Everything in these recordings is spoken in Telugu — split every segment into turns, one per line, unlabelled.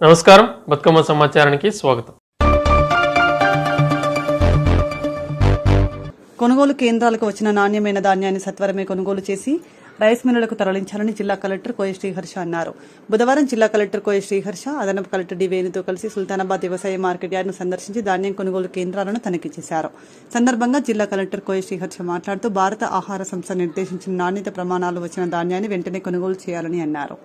నమస్కారం, బతుకమ్మ సమాచారానికి స్వాగతం.
కొనుగోలు కేంద్రాలకు వచ్చిన నాణ్యమైన ధాన్యాన్ని సత్వరమే కొనుగోలు చేసి రైస్ మిల్లులకు తరలించాలని జిల్లా కలెక్టర్ కోయ శ్రీహర్ష అన్నారు. బుధవారం జిల్లా కలెక్టర్ కోయ శ్రీహర్ష అదనపు కలెక్టర్ డి వేణుతో కలిసి సుల్తానాబాద్ వ్యవసాయ మార్కెట్ యార్డును సందర్శించి ధాన్యం కొనుగోలు కేంద్రాలను తనిఖీ చేశారు. సందర్భంగా జిల్లా కలెక్టర్ కోయ శ్రీహర్ష మాట్లాడుతూ భారత ఆహార సంస్థ నిర్దేశించిన నాణ్యత ప్రమాణాలు వచ్చిన ధాన్యాన్ని వెంటనే కొనుగోలు చేయాలని అన్నారు.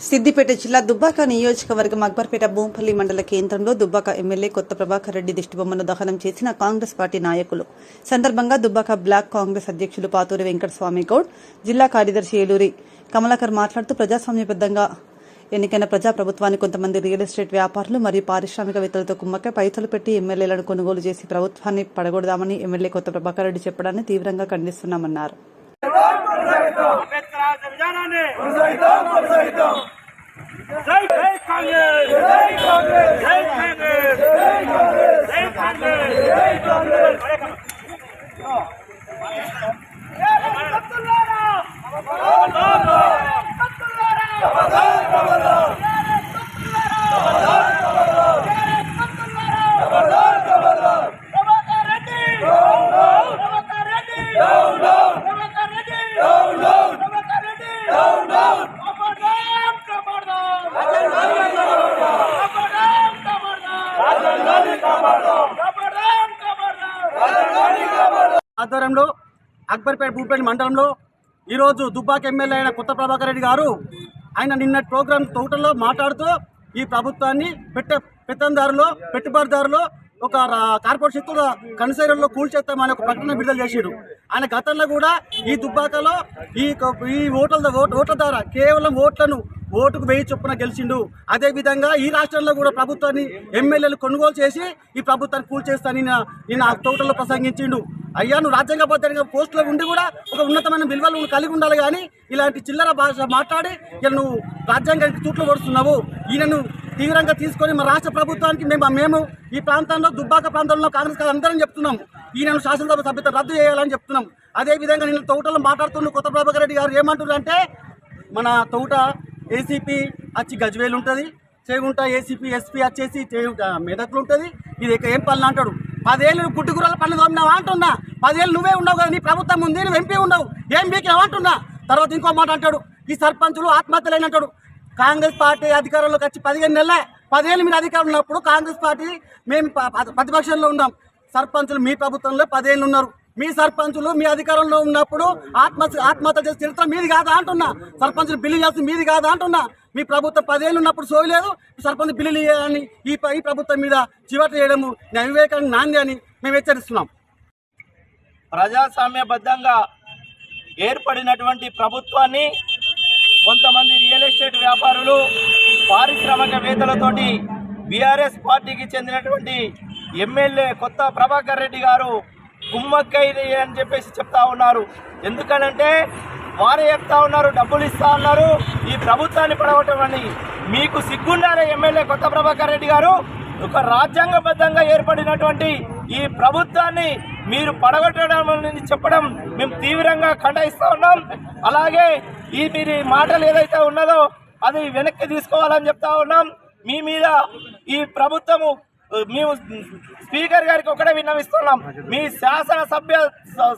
సిద్దిపేట జిల్లా దుబ్బాక నియోజకవర్గం అక్బర్పేట భూంపల్లి మండల కేంద్రంలో దుబ్బాక ఎమ్మెల్యే కొత్త ప్రభాకర్ రెడ్డి దిష్టిబొమ్మను దహనం చేసిన కాంగ్రెస్ పార్టీ నాయకులు. సందర్భంగా దుబ్బాక బ్లాక్ కాంగ్రెస్ అధ్యక్షులు పాతూరి వెంకటస్వామి గౌడ్, జిల్లా కార్యదర్శి ఏలూరి కమలాకర్ మాట్లాడుతూ ప్రజాస్వామ్యబద్దంగా ఎన్నికైన ప్రజాప్రభుత్వాన్ని కొంతమంది రియల్ ఎస్టేట్ వ్యాపారులు మరియు పారిశ్రామికవేత్తలతో కుమ్మక్క పైసలు పెట్టి ఎమ్మెల్యేలను కొనుగోలు చేసి ప్రభుత్వాన్ని పడగొడదామని ఎమ్మెల్యే కొత్త ప్రభాకర్ రెడ్డి చెప్పడాన్ని తీవ్రంగా ఖండిస్తున్నామన్నారు.
జై జై కాంగ్రెస్ జై కాంగ్రెస్ జై కాంగ్రెస్ జై కాంగ్రెస్ జై కాంగ్రెస్
ఆధ్వర్యంలో అక్బర్పేట భూపేట మండలంలో ఈరోజు దుబ్బాక ఎమ్మెల్యే అయిన కొత్త ప్రభాకర్ రెడ్డి గారు ఆయన నిన్న ప్రోగ్రాం తోటలో మాట్లాడుతూ ఈ ప్రభుత్వాన్ని పెట్టుబడిదారులు ఒక కార్పొరేట్ శక్తుల కన్సైరల్లో కూల్చేస్తామని ఒక ప్రకటన విడుదల చేశాడు. ఆయన గతంలో కూడా ఈ దుబ్బాకలో ఈ ఓట్ల ద్వారా కేవలం ఓటుకు 1000 చొప్పున గెలిచిండు. అదేవిధంగా ఈ రాష్ట్రంలో కూడా ప్రభుత్వాన్ని ఎమ్మెల్యేలు కొనుగోలు చేసి ఈ ప్రభుత్వాన్ని కూల్చేస్తానని నేను ఆ తోటలో ప్రసంగించిండు. అయ్యా, నువ్వు రాజ్యాంగబద్ధంగా పోస్టులో ఉండి కూడా ఒక ఉన్నతమైన విలువలు కలిగి ఉండాలి, కానీ ఇలాంటి చిల్లర భాష మాట్లాడి ఇలా నువ్వు రాజ్యాంగానికి తూట్లు పడుతున్నావు. ఈయనను తీవ్రంగా తీసుకొని మా రాష్ట్ర ప్రభుత్వానికి మేము ఈ ప్రాంతంలో దుబ్బాక ప్రాంతంలో కాంగ్రెస్ అందరం చెప్తున్నాము, ఈయనను శాసనసభ సభ్యత రద్దు చేయాలని చెప్తున్నాం. అదేవిధంగా నేను తోటలో మాట్లాడుతున్న కొత్త ప్రభాకర్ రెడ్డి గారు ఏమంటున్నారంటే, మన తోట ఏసీపీ వచ్చి గజ్వేల్ ఉంటుంది, చేగుంట ఏసీపీ ఎస్పీ వచ్చేసి మెదక్లు ఉంటుంది, ఇది ఏం పనులు అంటాడు. 10 ఏళ్ళు గుడ్డుగుర్రాల పనులు తోమినావు అంటున్నా. 10 ఏళ్ళు నువ్వే ఉండవు కదా, నీ ప్రభుత్వం ఉంది, నువ్వు ఎంపీ ఉండవు, ఏం బీకినావు అంటున్నా. తర్వాత ఇంకో మాట అంటాడు, ఈ సర్పంచులు ఆత్మహత్యలు అంటాడు. కాంగ్రెస్ పార్టీ అధికారంలోకి వచ్చి 15 నెలలే, 10 ఏళ్ళు మీరు అధికారంలో ఉన్నప్పుడు కాంగ్రెస్ పార్టీ మేము ప్రతిపక్షంలో ఉన్నాం. సర్పంచులు మీ ప్రభుత్వంలో 10 ఏళ్ళు ఉన్నారు, మీ సర్పంచులు మీ అధికారంలో ఉన్నప్పుడు ఆత్మహత్య చేసే చరిత్ర మీది కాదా అంటున్నా. సర్పంచులు బిల్లు చేసి మీది కాదా అంటున్నా. మీ ప్రభుత్వం 10 ఏళ్ళు ఉన్నప్పుడు సోయలేదు, సర్పంచ్ బిల్లులు ఇవ్వాలని ఈ ప్రభుత్వం మీద చివరి చేయడము అవివేకానికి నాంది అని మేము హెచ్చరిస్తున్నాం.
ప్రజాస్వామ్యబద్ధంగా ఏర్పడినటువంటి ప్రభుత్వాన్ని కొంతమంది రియల్ ఎస్టేట్ వ్యాపారులు పారిశ్రామికవేత్తలతోటి బీఆర్ఎస్ పార్టీకి చెందినటువంటి ఎమ్మెల్యే కొత్త ప్రభాకర్ రెడ్డి గారు కుమ్మక్కైది అని చెప్పేసి చెప్తా ఉన్నారు. ఎందుకనంటే వారే చెప్తా ఉన్నారు, డబ్బులు ఇస్తా ఉన్నారు ఈ ప్రభుత్వాన్ని పడగొట్టమని. మీకు సిగ్గుండాలే ఎమ్మెల్యే కొత్త ప్రభాకర్ రెడ్డి గారు, ఒక రాజ్యాంగబద్ధంగా ఏర్పడినటువంటి ఈ ప్రభుత్వాన్ని మీరు పడగొట్టడం అని చెప్పడం మేము తీవ్రంగా ఖండిస్తూ ఉన్నాం. అలాగే మీరు మాటలు ఏదైతే ఉన్నదో అది వెనక్కి తీసుకోవాలని చెప్తా ఉన్నాం. మీ మీద ఈ ప్రభుత్వము మేము స్పీకర్ గారికి ఒకటే విన్నవిస్తున్నాం, మీ శాసన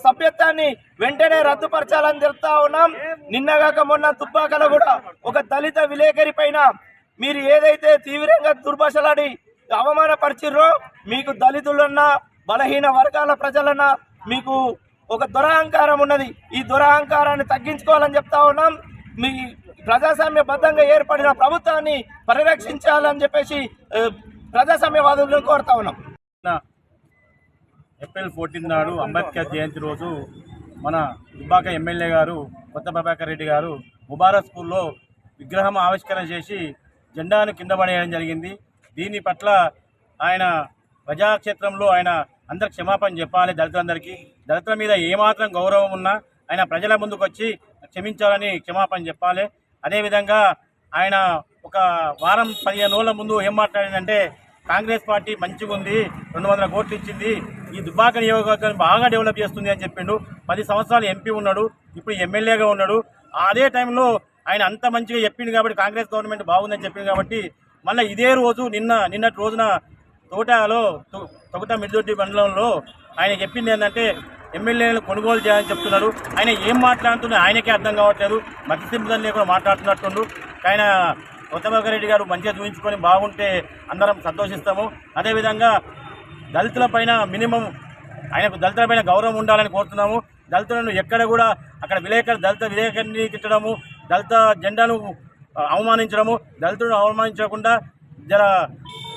సభ్యత్వాన్ని వెంటనే రద్దుపరచాలని చెప్తా ఉన్నాం. నిన్నగాక మొన్న దుబ్బాకలో కూడా ఒక దళిత విలేకరి పైన మీరు ఏదైతే తీవ్రంగా దుర్భాషలాడి అవమానపరిచిర్రో, మీకు దళితులన్నా బలహీన వర్గాల ప్రజలన్నా మీకు ఒక దురహంకారం ఉన్నది. ఈ దురహంకారాన్ని తగ్గించుకోవాలని చెప్తా ఉన్నాం. మీ ప్రజాస్వామ్యబద్ధంగా ఏర్పడిన ప్రభుత్వాన్ని పరిరక్షించాలని చెప్పేసి ప్రజాస్వామ్యవాదులను కోరుతా ఉన్నాం.
ఏప్రిల్ 14 నాడు అంబేద్కర్ జయంతి రోజు మన దుబ్బాక ఎమ్మెల్యే గారు కొత్త ప్రభాకర్ రెడ్డి గారు ముబారక్ స్కూల్లో విగ్రహం ఆవిష్కరణ చేసి జెండాను కింద పడేయడం జరిగింది. దీని పట్ల ఆయన ప్రజాక్షేత్రంలో ఆయన అందరికి క్షమాపణ చెప్పాలి. దళితులందరికీ దళితుల మీద ఏమాత్రం గౌరవం ఉన్నా ఆయన ప్రజల ముందుకు వచ్చి క్షమించాలని క్షమాపణ చెప్పాలి. అదేవిధంగా ఆయన ఒక వారం 15 రోజుల ముందు ఏం మాట్లాడిందంటే, కాంగ్రెస్ పార్టీ మంచిగా ఉంది, 200 కోట్లు ఇచ్చింది, ఈ దుబ్బాక నియోజకవర్గాన్ని బాగా డెవలప్ చేస్తుంది అని చెప్పిండు. 10 సంవత్సరాలు ఎంపీ ఉన్నాడు, ఇప్పుడు ఎమ్మెల్యేగా ఉన్నాడు. అదే టైంలో ఆయన అంత మంచిగా చెప్పిండు కాబట్టి కాంగ్రెస్ గవర్నమెంట్ బాగుందని చెప్పింది కాబట్టి మళ్ళీ ఇదే రోజు నిన్నటి రోజున తొగట మిర్దొడ్డి మండలంలో ఆయన చెప్పింది ఏంటంటే ఎమ్మెల్యేలు కొనుగోలు చేయాలని చెప్తున్నాడు. ఆయన ఏం మాట్లాడుతున్నా ఆయనకే అర్థం కావట్లేదు, మతి సింపుల్ లేకుండా మాట్లాడుతున్నట్టుండు. ఆయన కొత్త ప్రభాకర్ రెడ్డి గారు మంచిగా చూపించుకొని బాగుంటే అందరం సంతోషిస్తాము. అదేవిధంగా దళితులపైన మినిమం ఆయనకు దళితులపైన గౌరవం ఉండాలని కోరుతున్నాము. దళితులను ఎక్కడ కూడా అక్కడ దళిత విలేకరిని తిట్టడము, దళిత జెండాను అవమానించడము, దళితులను అవమానించకుండా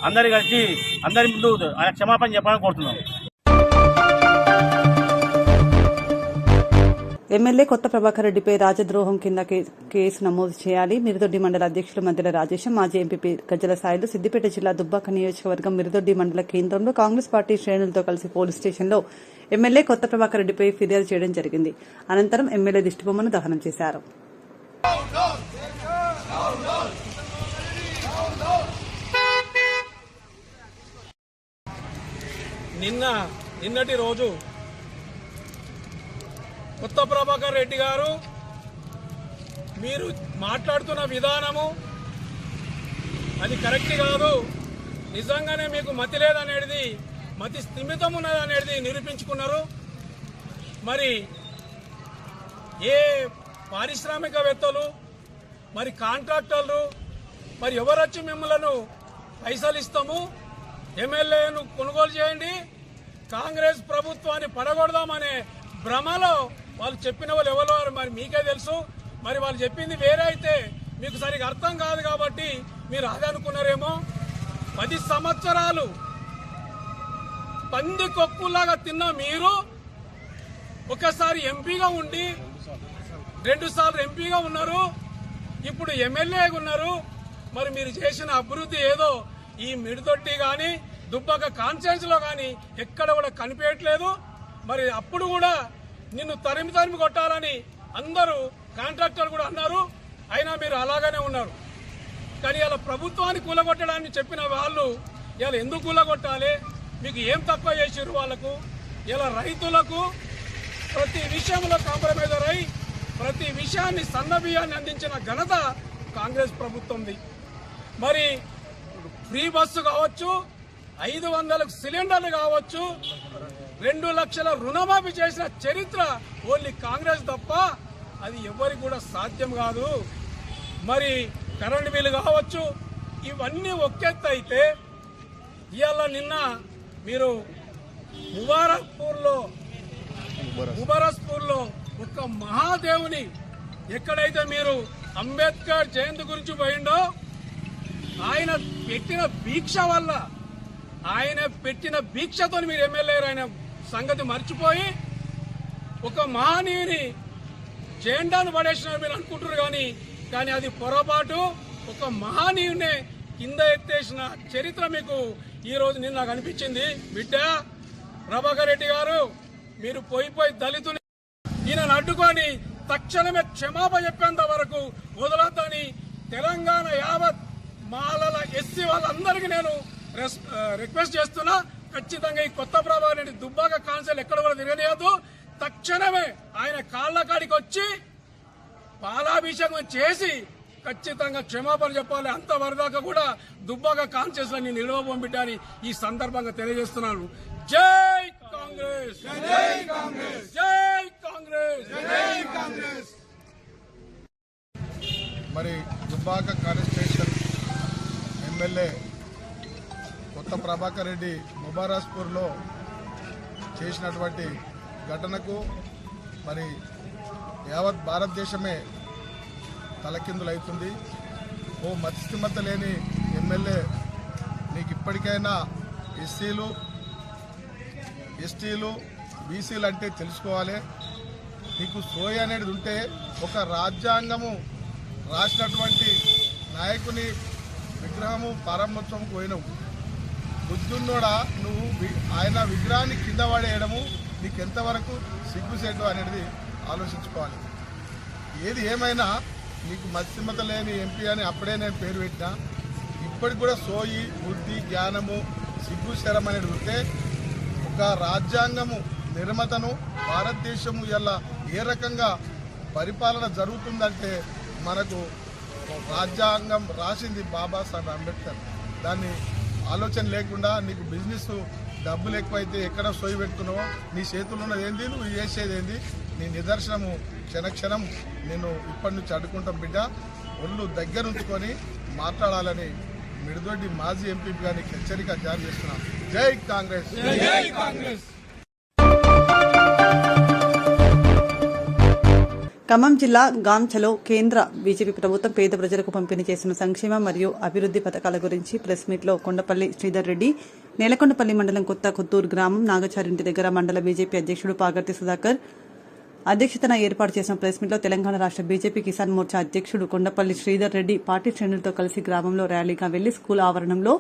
అందరి కలిసి అందరి ముందు ఆయన క్షమాపణ చెప్పాలని కోరుతున్నాము.
ఎమ్మెల్యే కొత్త ప్రభాకర్ రెడ్డిపై రాజద్రోహం కింద కేసు నమోదు చేయాలి. మిరుదొడ్డి మండల అధ్యక్షులు మధ్యల రాజేశం, మాజీ ఎంపీ గజ్జల సాయిలు సిద్దిపేట జిల్లా దుబ్బాక నియోజకవర్గం మిరుదొడ్డి మండల కేంద్రంలో కాంగ్రెస్ పార్టీ శ్రేణులతో కలిసి పోలీస్ స్టేషన్లో ఎమ్మెల్యే కొత్త ప్రభాకర్ రెడ్డిపై ఫిర్యాదు చేయడం జరిగింది. అనంతరం ఎమ్మెల్యే దిష్టిబొమ్మను దహనం చేశారు.
నిన్నటి రోజు కొత్త ప్రభాకర్ రెడ్డి గారు మీరు మాట్లాడుతున్న విధానము అది కరెక్ట్ కాదు, నిజంగానే మీకు మతి లేదనేది, మతి స్థిమితం ఉన్నదనేది నిరూపించుకున్నారు. మరి ఏ పారిశ్రామికవేత్తలు, మరి కాంట్రాక్టర్లు, మరి ఎవరొచ్చి మిమ్మల్ని పైసలు ఇస్తాము, ఎమ్మెల్యేను కొనుగోలు చేయండి, కాంగ్రెస్ ప్రభుత్వాన్ని పడగొడదామనే భ్రమలో వాళ్ళు చెప్పిన వాళ్ళు ఎవరో మరి మీకే తెలుసు. మరి వాళ్ళు చెప్పింది వేరే అయితే మీకు సరిగా అర్థం కాదు కాబట్టి మీరు అదనుకున్నారేమో. 10 సంవత్సరాలు పంది కొక్కులాగా తిన్న మీరు ఒకసారి ఎంపీగా ఉండి 2 సార్లు ఎంపీగా ఉన్నారు, ఇప్పుడు ఎమ్మెల్యేగా ఉన్నారు. మరి మీరు చేసిన అభివృద్ధి ఏదో ఈ మిడిదొడ్డి కానీ దుబ్బాక కాన్స్టిట్యుయెన్సీ లో కానీ ఎక్కడ కూడా కనిపించట్లేదు. మరి అప్పుడు కూడా నిన్ను తరిమి కొట్టాలని అందరూ కాంట్రాక్టర్లు కూడా అన్నారు, అయినా మీరు అలాగనే ఉన్నారు. కానీ ఇలా ప్రభుత్వాన్ని కూలగొట్టడాన్ని చెప్పిన వాళ్ళు ఇలా ఎందుకు కూలగొట్టాలి, మీకు ఏం తక్కువ చేసారు వాళ్ళకు? ఇలా రైతులకు ప్రతి విషయంలో కాంప్రమైజర్ అయి ప్రతి విషయాన్ని సన్నబియ్యాన్ని అందించిన ఘనత కాంగ్రెస్ ప్రభుత్వంది. మరి ఫ్రీ బస్సు కావచ్చు, 500 సిలిండర్లు కావచ్చు, 2 లక్షల రుణమాఫీ చేసిన చరిత్ర ఓన్లీ కాంగ్రెస్ తప్ప అది ఎవరికి కూడా సాధ్యం కాదు. మరి కరెంటు బిల్లు కావచ్చు, ఇవన్నీ ఒకెత్తు అయితే ఇవాళ నిన్న మీరు ముబారక్పూర్లో ఒక మహాదేవుని ఎక్కడైతే మీరు అంబేద్కర్ జయంతి గురించి పోయిండో ఆయన పెట్టిన దీక్ష వల్ల, ఆయన పెట్టిన దీక్షతో మీరు ఎమ్మెల్యే అయిన సంగతి మర్చిపోయి ఒక మహనీయుని జెండాను పడేసినారు మీరు అనుకుంటారు. కానీ అది పొరపాటు. ఒక మహనీయునే కింద ఎత్తేసిన చరిత్ర మీకు ఈ రోజు నిన్న నాకు అనిపించింది. బిడ్డ ప్రభాకర్ రెడ్డి గారు, మీరు పోయి దళితుని ఈయనను అడ్డుకొని తక్షణమే క్షమాపణ చెప్పేంత వరకు వదలొద్దని తెలంగాణ యావత్ మాలల ఎస్సీ వాళ్ళందరికీ నేను రిక్వెస్ట్ చేస్తున్నా. ఖచ్చితంగా ఈ కొత్త ప్రభాకర్ రెడ్డి దుబ్బాక కాన్సెల్ ఎక్కడ కూడా తిరగలేదు. తక్షణమే ఆయన కాళ్ళ కాడికి వచ్చి పాలాభిషేకం చేసి ఖచ్చితంగా క్షమాపణ చెప్పాలి. అంతవరదాకా కూడా దుబ్బాక కాన్షియస్ లో నేను నిలవబోం బిడ్డని ఈ సందర్భంగా తెలియజేస్తున్నాను. జై కాంగ్రెస్, జై కాంగ్రెస్, జై కాంగ్రెస్, జై కాంగ్రెస్.
మరి దుబ్బాక కాన్స్టిట్యూషన్ ఎమ్మెల్యే కొత్త ప్రభాకర్ రెడ్డి ముబారస్పూర్లో చేసినటువంటి ఘటనకు మరి యావత్ భారతదేశమే తలకిందులవుతుంది. ఓ మతిస్థిమత లేని ఎమ్మెల్యే, నీకు ఇప్పటికైనా ఎస్టీలు బీసీలు అంటే తెలుసుకోవాలి. నీకు సోయ అనేది ఉంటే ఒక రాజ్యాంగము రాసినటువంటి నాయకుని విగ్రహము ప్రారంభోత్సవంకు పోయినవు. బుద్ధున్నోడా నువ్వు ఆయన విగ్రహాన్ని కింద పడేయడము నీకెంతవరకు సిగ్గుసేటు అనేది ఆలోచించుకోవాలి. ఏది ఏమైనా నీకు మత్స్యమత లేని ఎంపీ అని అప్పుడే నేను పేరు పెట్టినా. ఇప్పటికి కూడా సోయి, బుద్ధి, జ్ఞానము, సిగ్గు శరం అనేది ఉంటే ఒక రాజ్యాంగము నిర్మతను భారతదేశము ఇలా ఏ రకంగా పరిపాలన జరుగుతుందంటే మనకు రాజ్యాంగం రాసింది బాబాసాహెబ్ అంబేద్కర్. దాన్ని ఆలోచన లేకుండా నీకు బిజినెస్ డబ్బులు ఎక్కువైతే ఎక్కడ సోయి పెట్టుకున్నావో నీ చేతుల్లో ఉన్నది ఏంది, నువ్వు చేసేది ఏంది, నీ నిదర్శనము క్షణక్షణం నేను ఇప్పటి నుంచి అడ్డుకుంటాం బిడ్డ. ఒళ్ళు దగ్గర ఉంచుకొని మాట్లాడాలని మిడిదొడ్డి మాజీ ఎంపీ గారికి హెచ్చరిక జారీ చేస్తున్నాం. జై కాంగ్రెస్,
జై కాంగ్రెస్.
ఖమ్మం జిల్లా గాంచలో కేంద్ర బీజేపీ ప్రభుత్వం పేద ప్రజలకు పంపిణీ చేసిన సంక్షేమ మరియు అభివృద్ది పథకాల గురించి ప్రెస్ మీట్ లో కొండపల్లి శ్రీధర్ రెడ్డి, నేలకొండపల్లి మండలం కొత్త కొత్తూరు గ్రామం నాగచారింటి దగ్గర మండల బీజేపీ అధ్యక్షుడు పాగర్తి సుధాకర్ అధ్యక్షతన ఏర్పాటు చేసిన ప్రెస్ మీట్ లో తెలంగాణ రాష్ట్ర బీజేపీ కిసాన్ మోర్చా అధ్యక్షుడు కొండపల్లి శ్రీధర్ రెడ్డి పార్టీ శ్రేణులతో కలిసి గ్రామంలో ర్యాలీగా వెళ్లి స్కూల్ ఆవరణంలో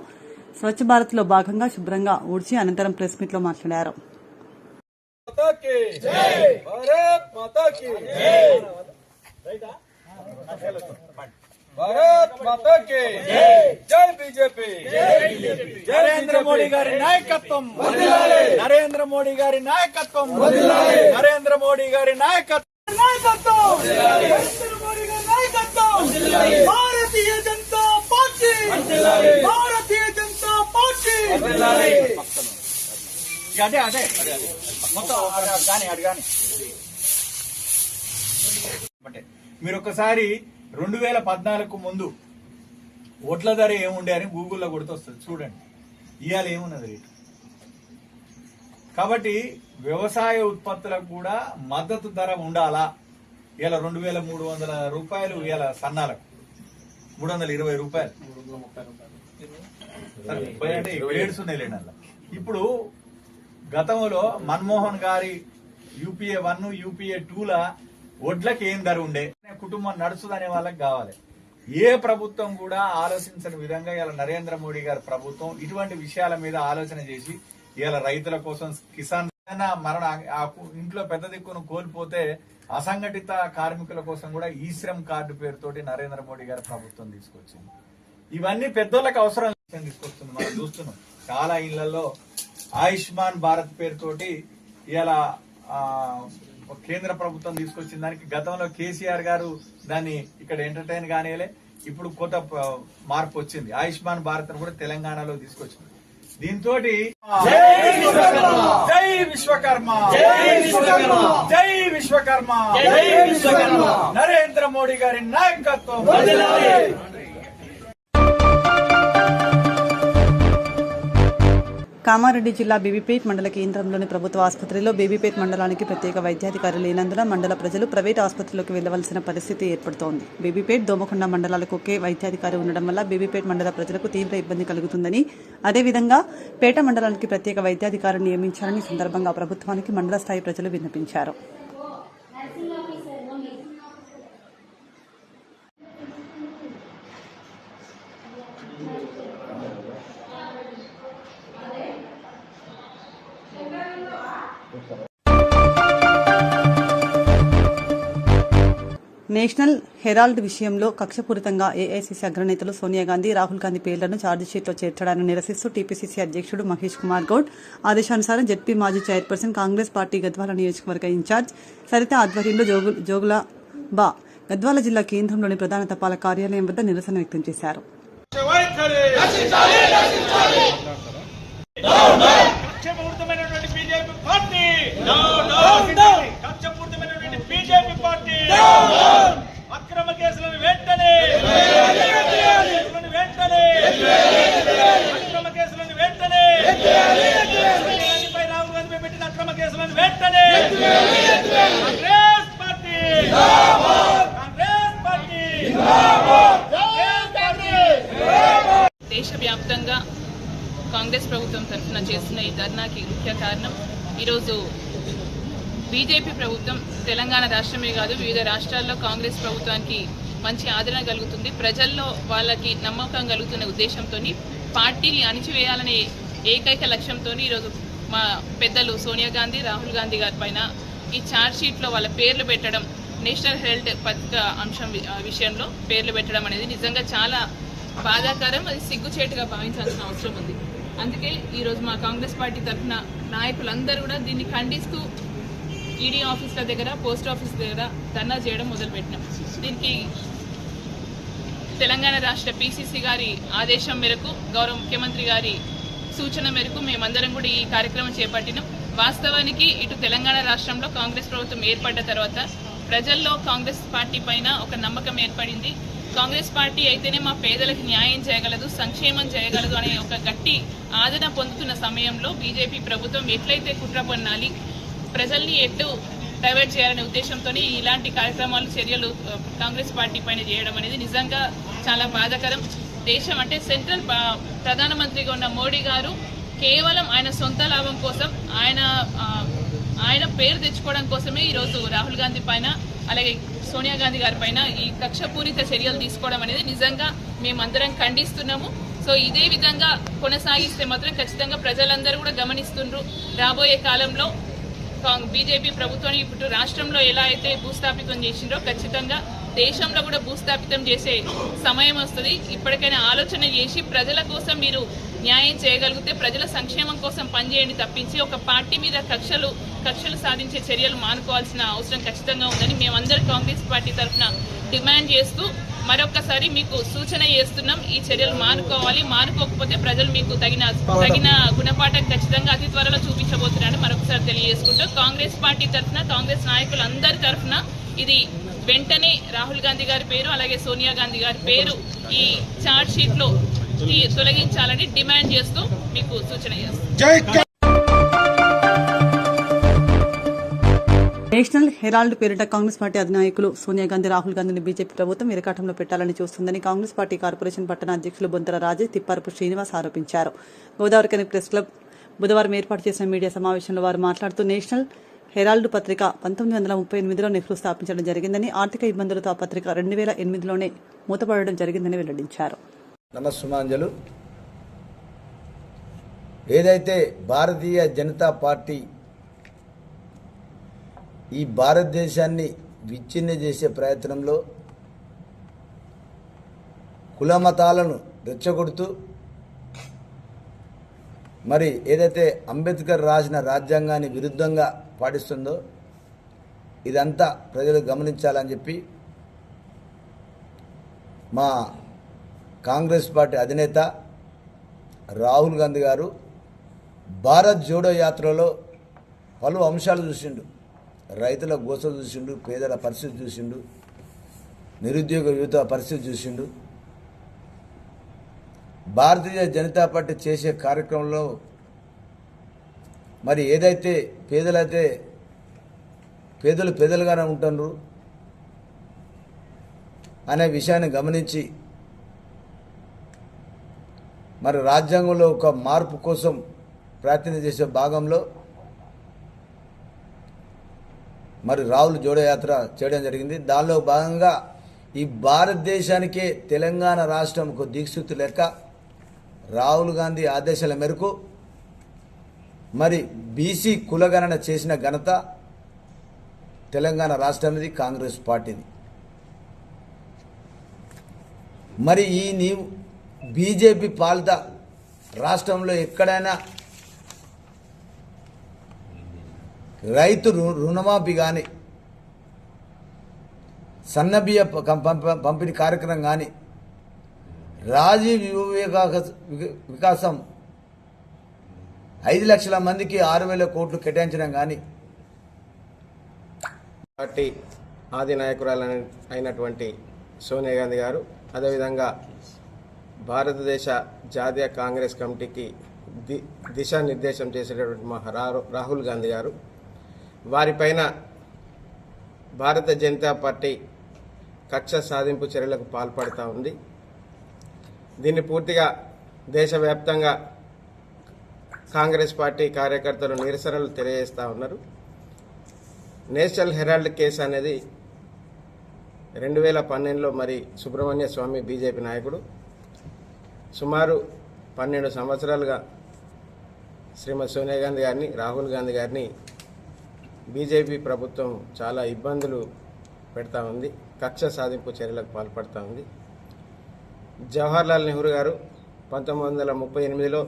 స్వచ్ఛ భారత్ లో భాగంగా శుభ్రంగా ఊడ్చి అనంతరం ప్రెస్ మీట్ లో మాట్లాడారు.
భారత్ మాతా కి జై బీజేపీ, నరేంద్ర మోడీ గారి నాయకత్వం వర్ధిల్లాలి, నరేంద్ర మోడీ గారి నాయకత్వం వర్ధిల్లాలి, నరేంద్ర మోడీ గారి నాయకత్వం వర్ధిల్లాలి, నరేంద్ర మోడీ గారి నాయకత్వం వర్ధిల్లాలి, భారతీయ జనతా పార్టీ వర్ధిల్లాలి, భారతీయ జనతా పార్టీ వర్ధిల్లాలి. అదే మొత్తం అడగాని అంటే మీరు ఒకసారి 2014 ముందు ఓట్ల ధర ఏముండే అని గూగుల్లో కొడితే వస్తుంది చూడండి. ఇవాళ ఏమున్నది రేటు. కాబట్టి వ్యవసాయ ఉత్పత్తులకు కూడా మద్దతు ధర ఉండాలా. ఇలా 2300 రూపాయలు, ఇలా సన్నాలకు 320 రూపాయలు అంటే ఏడుస్తున్నాయి. ఇప్పుడు గతంలో మన్మోహన్ గారి యూపీఏ 1, యూపీఏ 2ల వడ్లకి ఏం ధర ఉండే, కుటుంబం నడుచుదనే వాళ్ళకి కావాలి. ఏ ప్రభుత్వం కూడా ఆలోచించని విధంగా ఇలా నరేంద్ర మోడీ గారి ప్రభుత్వం ఇటువంటి విషయాల మీద ఆలోచన చేసి ఇలా రైతుల కోసం కిసాన్ మరణ ఇంట్లో పెద్ద దిక్కును కోల్పోతే అసంఘటిత కార్మికుల కోసం కూడా ఈ శ్రమ్ కార్డు పేరుతోటి నరేంద్ర మోడీ గారి ప్రభుత్వం తీసుకొచ్చింది. ఇవన్నీ పెద్దోళ్ళకి అవసరం తీసుకొస్తుంది. మనం చూస్తున్నాం చాలా ఇళ్లలో ఆయుష్మాన్ భారత్ పేరుతోటి ఇలా కేంద్ర ప్రభుత్వం తీసుకొచ్చిన దానికి గతంలో కేసీఆర్ గారు దాన్ని ఇక్కడ ఎంటర్టైన్ కానియలే. ఇప్పుడు కొత్త మార్పు వచ్చింది. ఆయుష్మాన్ భారత్ కూడా తెలంగాణలో తీసుకొచ్చింది. దీంతో జై విశ్వకర్మ, జై విశ్వకర్మ, నరేంద్ర మోడీ గారి నాయకత్వం.
కామారెడ్డి జిల్లా బేబీపేట్ మండల కేంద్రంలోని ప్రభుత్వ ఆసుపత్రిలో బేబీపేట్ మండలానికి ప్రత్యేక వైద్యాధికారి లేనందున మండల ప్రజలు ప్రైవేట్ ఆసుపత్రిలోకి వెళ్లవలసిన పరిస్థితి ఏర్పడుతోంది. బేబీపేట్, దోమకొండ మండలాలకు ఒకే వైద్యాధికారి ఉండడం వల్ల బేబీపేట్ మండల ప్రజలకు తీవ్ర ఇబ్బంది కలుగుతుందని, అదేవిధంగా పేట మండలానికి ప్రత్యేక వైద్యాధికారిని నియమించాలని సందర్భంగా ప్రభుత్వానికి మండల స్థాయి ప్రజలు విన్నపించారు. నేషనల్ హెరాల్డ్ విషయంలో కక్షపూరితంగా ఏఐసీసీ అగ్రనేతలు సోనియా గాంధీ, రాహుల్ గాంధీ పేర్లను ఛార్జిషీట్లో చేర్చడాన్ని నిరసిస్తూ టీపీసీసీ అధ్యక్షుడు మహేష్ కుమార్ గౌడ్ ఆదేశానుసారం జెడ్పీ మాజీ చైర్పర్సన్, కాంగ్రెస్ పార్టీ గద్వాల నియోజకవర్గ ఇన్ఛార్జ్ సరిత ఆధ్వర్యంలో జోగులాబా గద్వాల జిల్లా కేంద్రంలోని ప్రధాన తపాలా కార్యాలయం వద్ద నిరసన వ్యక్తం చేశారు.
కక్షపూరితమైనటువంటి బీజేపీ పార్టీ కక్షపూరితమైనటువంటి బీజేపీ పార్టీ అక్రమ కేసులను వెంటనే అక్రమ కేసులను వెంటనే పై రాహుల్ గాంధీపై పెట్టిన అక్రమ కేసులను వెంటనే కాంగ్రెస్ పార్టీ
దేశవ్యాప్తంగా కాంగ్రెస్ ప్రభుత్వం తరఫున చేస్తున్న ఈ ధర్నాకి ముఖ్య కారణం ఈరోజు బీజేపీ ప్రభుత్వం తెలంగాణ రాష్ట్రమే కాదు వివిధ రాష్ట్రాల్లో కాంగ్రెస్ ప్రభుత్వానికి మంచి ఆదరణ కలుగుతుంది. ప్రజల్లో వాళ్ళకి నమ్మకం కలుగుతున్న ఉద్దేశంతో పార్టీని అణిచివేయాలనే ఏకైక లక్ష్యంతో ఈరోజు మా పెద్దలు సోనియా గాంధీ, రాహుల్ గాంధీ గారి పైన ఈ ఛార్జ్ షీట్లో వాళ్ళ పేర్లు పెట్టడం, నేషనల్ హెల్త్ పథక అంశం విషయంలో పేర్లు పెట్టడం అనేది నిజంగా చాలా బాధాకరం. అది సిగ్గుచేటుగా భావించాల్సిన అవసరం ఉంది. అందుకే ఈరోజు మా కాంగ్రెస్ పార్టీ తరఫున నాయకులందరూ కూడా దీన్ని ఖండిస్తూ ఈడీ ఆఫీసుల దగ్గర, పోస్ట్ ఆఫీస్ దగ్గర ధర్నా చేయడం మొదలుపెట్టినాం. దీనికి తెలంగాణ రాష్ట్ర పీసీసీ గారి ఆదేశం మేరకు, గౌరవ ముఖ్యమంత్రి గారి సూచన మేరకు మేమందరం కూడా ఈ కార్యక్రమం చేపట్టినాం. వాస్తవానికి ఇటు తెలంగాణ రాష్ట్రంలో కాంగ్రెస్ ప్రభుత్వం ఏర్పడ్డ తర్వాత ప్రజల్లో కాంగ్రెస్ పార్టీ పైన ఒక నమ్మకం ఏర్పడింది. కాంగ్రెస్ పార్టీ అయితేనే మా పేదలకు న్యాయం చేయగలదు, సంక్షేమం చేయగలదు అనే ఒక గట్టి ఆదరణ పొందుతున్న సమయంలో బీజేపీ ప్రభుత్వం ఎట్లయితే కుట్ర పన్నాలి, ప్రజల్ని ఎటు డైవర్ట్ చేయాలనే ఉద్దేశంతో ఇలాంటి కార్యక్రమాలు, చర్యలు కాంగ్రెస్ పార్టీ పైన చేయడం అనేది నిజంగా చాలా బాధాకరం. దేశం అంటే సెంట్రల్ ప్రధానమంత్రిగా ఉన్న మోడీ గారు కేవలం ఆయన సొంత లాభం కోసం, ఆయన పేరు తెచ్చుకోవడం కోసమే ఈరోజు రాహుల్ గాంధీ పైన, అలాగే సోనియా గాంధీ గారి పైన ఈ కక్షపూరిత చర్యలు తీసుకోవడం అనేది నిజంగా మేమందరం ఖండిస్తున్నాము. సో ఇదే విధంగా కొనసాగిస్తే మాత్రం ఖచ్చితంగా ప్రజలందరూ కూడా గమనిస్తుండ్రు. రాబోయే కాలంలో బీజేపీ ప్రభుత్వాన్ని ఇప్పుడు రాష్ట్రంలో ఎలా అయితే భూస్థాపితం చేసిండ్రో ఖచ్చితంగా దేశంలో కూడా భూస్థాపితం చేసే సమయం వస్తుంది. ఇప్పటికైనా ఆలోచన చేసి ప్రజల కోసం మీరు న్యాయం చేయగలిగితే ప్రజల సంక్షేమం కోసం పనిచేయండి తప్పించి ఒక పార్టీ మీద కక్షలు సాధించే చర్యలు మానుకోవాల్సిన అవసరం ఖచ్చితంగా ఉందని మేమందరం కాంగ్రెస్ పార్టీ తరఫున డిమాండ్ చేస్తూ మరొకసారి మీకు సూచన చేస్తున్నాం. ఈ చర్యలు మానుకోవాలి. మానుకోకపోతే ప్రజలు మీకు తగిన గుణపాఠం ఖచ్చితంగా అతి త్వరలో చూపించబోతున్నారని మరొకసారి తెలియజేసుకుంటూ కాంగ్రెస్ పార్టీ తరఫున, కాంగ్రెస్ నాయకులందరి తరఫున ఇది వెంటనే రాహుల్ గాంధీ గారి పేరు, అలాగే సోనియా గాంధీ గారి పేరు ఈ ఛార్జ్ షీట్ లో తొలగించాలని డిమాండ్ చేస్తూ మీకు సూచన చేస్తాం.
నేషనల్ హెరాల్డ్ పేరిట కాంగ్రెస్ పార్టీ అధినాయకులు సోనియా గాంధీ, రాహుల్ గాంధీని బీజేపీ ప్రభుత్వం ఇరకాటంలో పెట్టాలని చూస్తుందని కాంగ్రెస్ పార్టీ కార్పొరేషన్ పట్టణ అధ్యక్షులు బొంతల రాజేష్, తిప్పారపు శ్రీనివాస్ ఆరోపించారు. గోదావరికని ప్రెస్ క్లబ్ బుధవారం ఏర్పాటు చేసిన మీడియా సమావేశంలో వారు మాట్లాడుతూ నేషనల్ హెరాల్డ్ పత్రిక 1938లో నెహ్రూ స్థాపించడం జరిగిందని, ఆర్థిక ఇబ్బందులతో ఆ పత్రిక 2008లోనే మూతపడడం జరిగిందని వెల్లడించారు.
నమస్సుమాంజలు. ఏదైతే భారతీయ జనతా పార్టీ ఈ భారతదేశాన్ని విచ్ఛిన్న చేసే ప్రయత్నంలో కులమతాలను రెచ్చగొడుతూ మరి ఏదైతే అంబేద్కర్ రాసిన రాజ్యాంగాన్ని విరుద్ధంగా పాటిస్తుందో ఇదంతా ప్రజలు గమనించాలని చెప్పి మా కాంగ్రెస్ పార్టీ అధినేత రాహుల్ గాంధీ గారు భారత్ జోడో యాత్రలో పలు అంశాలు చూసిండు. రైతుల గోస చూసిండు, పేదల పరిస్థితి చూసిండు, నిరుద్యోగ యువత పరిస్థితి చూసిండు. భారతీయ జనతా పార్టీ చేసే కార్యక్రమంలో మరి ఏదైతే పేదలు పేదలుగానే ఉంటున్నారు అనే విషయాన్ని గమనించి మరి రాజ్యాంగంలో ఒక మార్పు కోసం ప్రయత్నం చేసే భాగంలో మరి రాహుల్ జోడో యాత్ర చేయడం జరిగింది. దానిలో భాగంగా ఈ భారతదేశానికే తెలంగాణ రాష్ట్రం ఒక దిక్సూచి లెక్క రాహుల్ గాంధీ ఆదేశాల మేరకు మరి బీసీ కులగణన చేసిన ఘనత తెలంగాణ రాష్ట్రానికి కాంగ్రెస్ పార్టీది. మరి ఈ బీజేపీ పాలిత రాష్ట్రంలో ఎక్కడైనా రైతు రుణమాఫీ కానీ, సన్నబియ్య పంపిణీ కార్యక్రమం కానీ, రాజీవ్ యువ వికాసం 5 లక్షల మందికి 6,000 కోట్లు కేటాయించడం కానీ,
పార్టీ ఆది నాయకురాలు అయినటువంటి సోనియా గాంధీ గారు, అదేవిధంగా భారతదేశ జాతీయ కాంగ్రెస్ కమిటీకి దిశానిర్దేశం చేసేటటువంటి మా రాహుల్ గాంధీ గారు, వారిపైన భారత జనతా పార్టీ కక్ష సాధింపు చర్యలకు పాల్పడుతూ ఉంది. దీన్ని పూర్తిగా దేశవ్యాప్తంగా కాంగ్రెస్ పార్టీ కార్యకర్తలు నిరసనలు తెలియజేస్తూ ఉన్నారు. నేషనల్ హెరాల్డ్ కేసు అనేది 2012లో మరి సుబ్రహ్మణ్య స్వామి బీజేపీ నాయకుడు సుమారు 12 సంవత్సరాలుగా శ్రీమతి సోనియా గాంధీ గారిని, రాహుల్ గాంధీ గారిని బీజేపీ ప్రభుత్వం చాలా ఇబ్బందులు పెడతా ఉంది, కక్ష సాధింపు చర్యలకు పాల్పడుతూ ఉంది. జవహర్లాల్ నెహ్రూ గారు 1938లో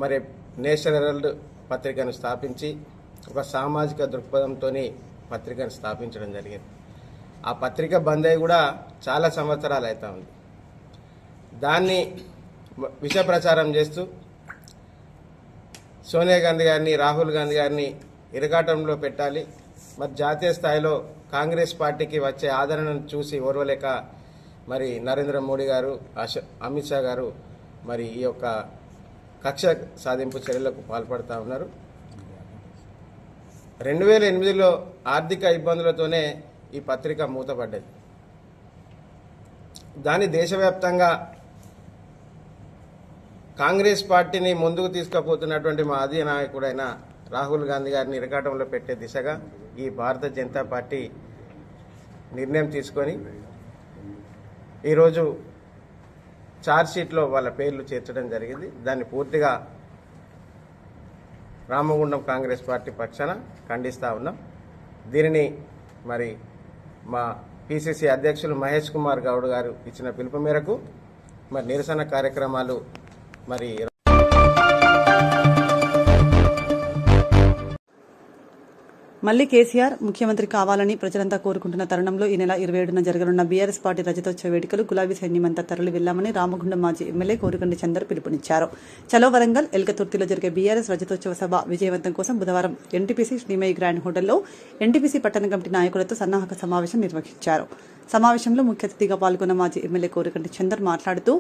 మరి నేషనల్ హెరాల్డ్ పత్రికను స్థాపించి ఒక సామాజిక దృక్పథంతో పత్రికను స్థాపించడం జరిగింది. ఆ పత్రిక బంద్ అయి కూడా చాలా సంవత్సరాలు అవుతా ఉంది. దాన్ని విష ప్రచారం చేస్తూ సోనియా గాంధీ గారిని, రాహుల్ గాంధీ గారిని ఇరకాటంలో పెట్టాలి, మరి జాతీయ స్థాయిలో కాంగ్రెస్ పార్టీకి వచ్చే ఆదరణను చూసి ఓర్వలేక మరి నరేంద్ర మోడీ గారు, అమిత్ షా గారు మరి ఈ యొక్క కక్ష సాధింపు చర్యలకు పాల్పడుతూ ఉన్నారు. 2008లో ఆర్థిక ఇబ్బందులతోనే ఈ పత్రిక మూతపడ్డది. దాని దేశవ్యాప్తంగా కాంగ్రెస్ పార్టీని ముందుకు తీసుకుపోతున్నటువంటి మా ఆది నాయకుడైన రాహుల్ గాంధీ గారిని ఇరకాటంలో పెట్టే దిశగా ఈ భారత జనతా పార్టీ నిర్ణయం తీసుకొని ఈరోజు ఛార్జ్షీట్లో వాళ్ళ పేర్లు చేర్చడం జరిగింది. దాన్ని పూర్తిగా రామగుండం కాంగ్రెస్ పార్టీ పక్షాన ఖండిస్తూ ఉన్నాం. దీనిని మరి మా పిసిసి అధ్యక్షులు మహేష్ కుమార్ గౌడ్ గారు ఇచ్చిన పిలుపు మేరకు మరి నిరసన కార్యక్రమాలు మరి
మళ్లీ కేసీఆర్ ముఖ్యమంత్రి కావాలని ప్రజలంతా కోరుకుంటున్న తరుణంలో ఈ నెల 27న జరగనున్న బీఆర్ఎస్ పార్టీ రజతోత్సవ వేడుకలు గులాబీ సైన్యమంతా తరలి వెళ్లామని రామగుండం మాజీ ఎమ్మెల్యే కోరుకండి చందర్ పిలుపునిచ్చారు. చలో వరంగల్ ఎల్కతుర్తిలో జరిగే బీఆర్ఎస్ రజతోత్సవ సభ విజయవంతం కోసం బుధవారం ఎన్టీపీసీ శ్రీమయి గ్రాండ్ హోటల్లో ఎన్టీపీసీ పట్టణ కమిటీ నాయకులతో సన్నాహక సమావేశం నిర్వహించారు. సమావేశంలో ముఖ్య అతిథిగా పాల్గొన్న మాజీ ఎమ్మెల్యే కోరుకండి చందర్ మాట్లాడుతూ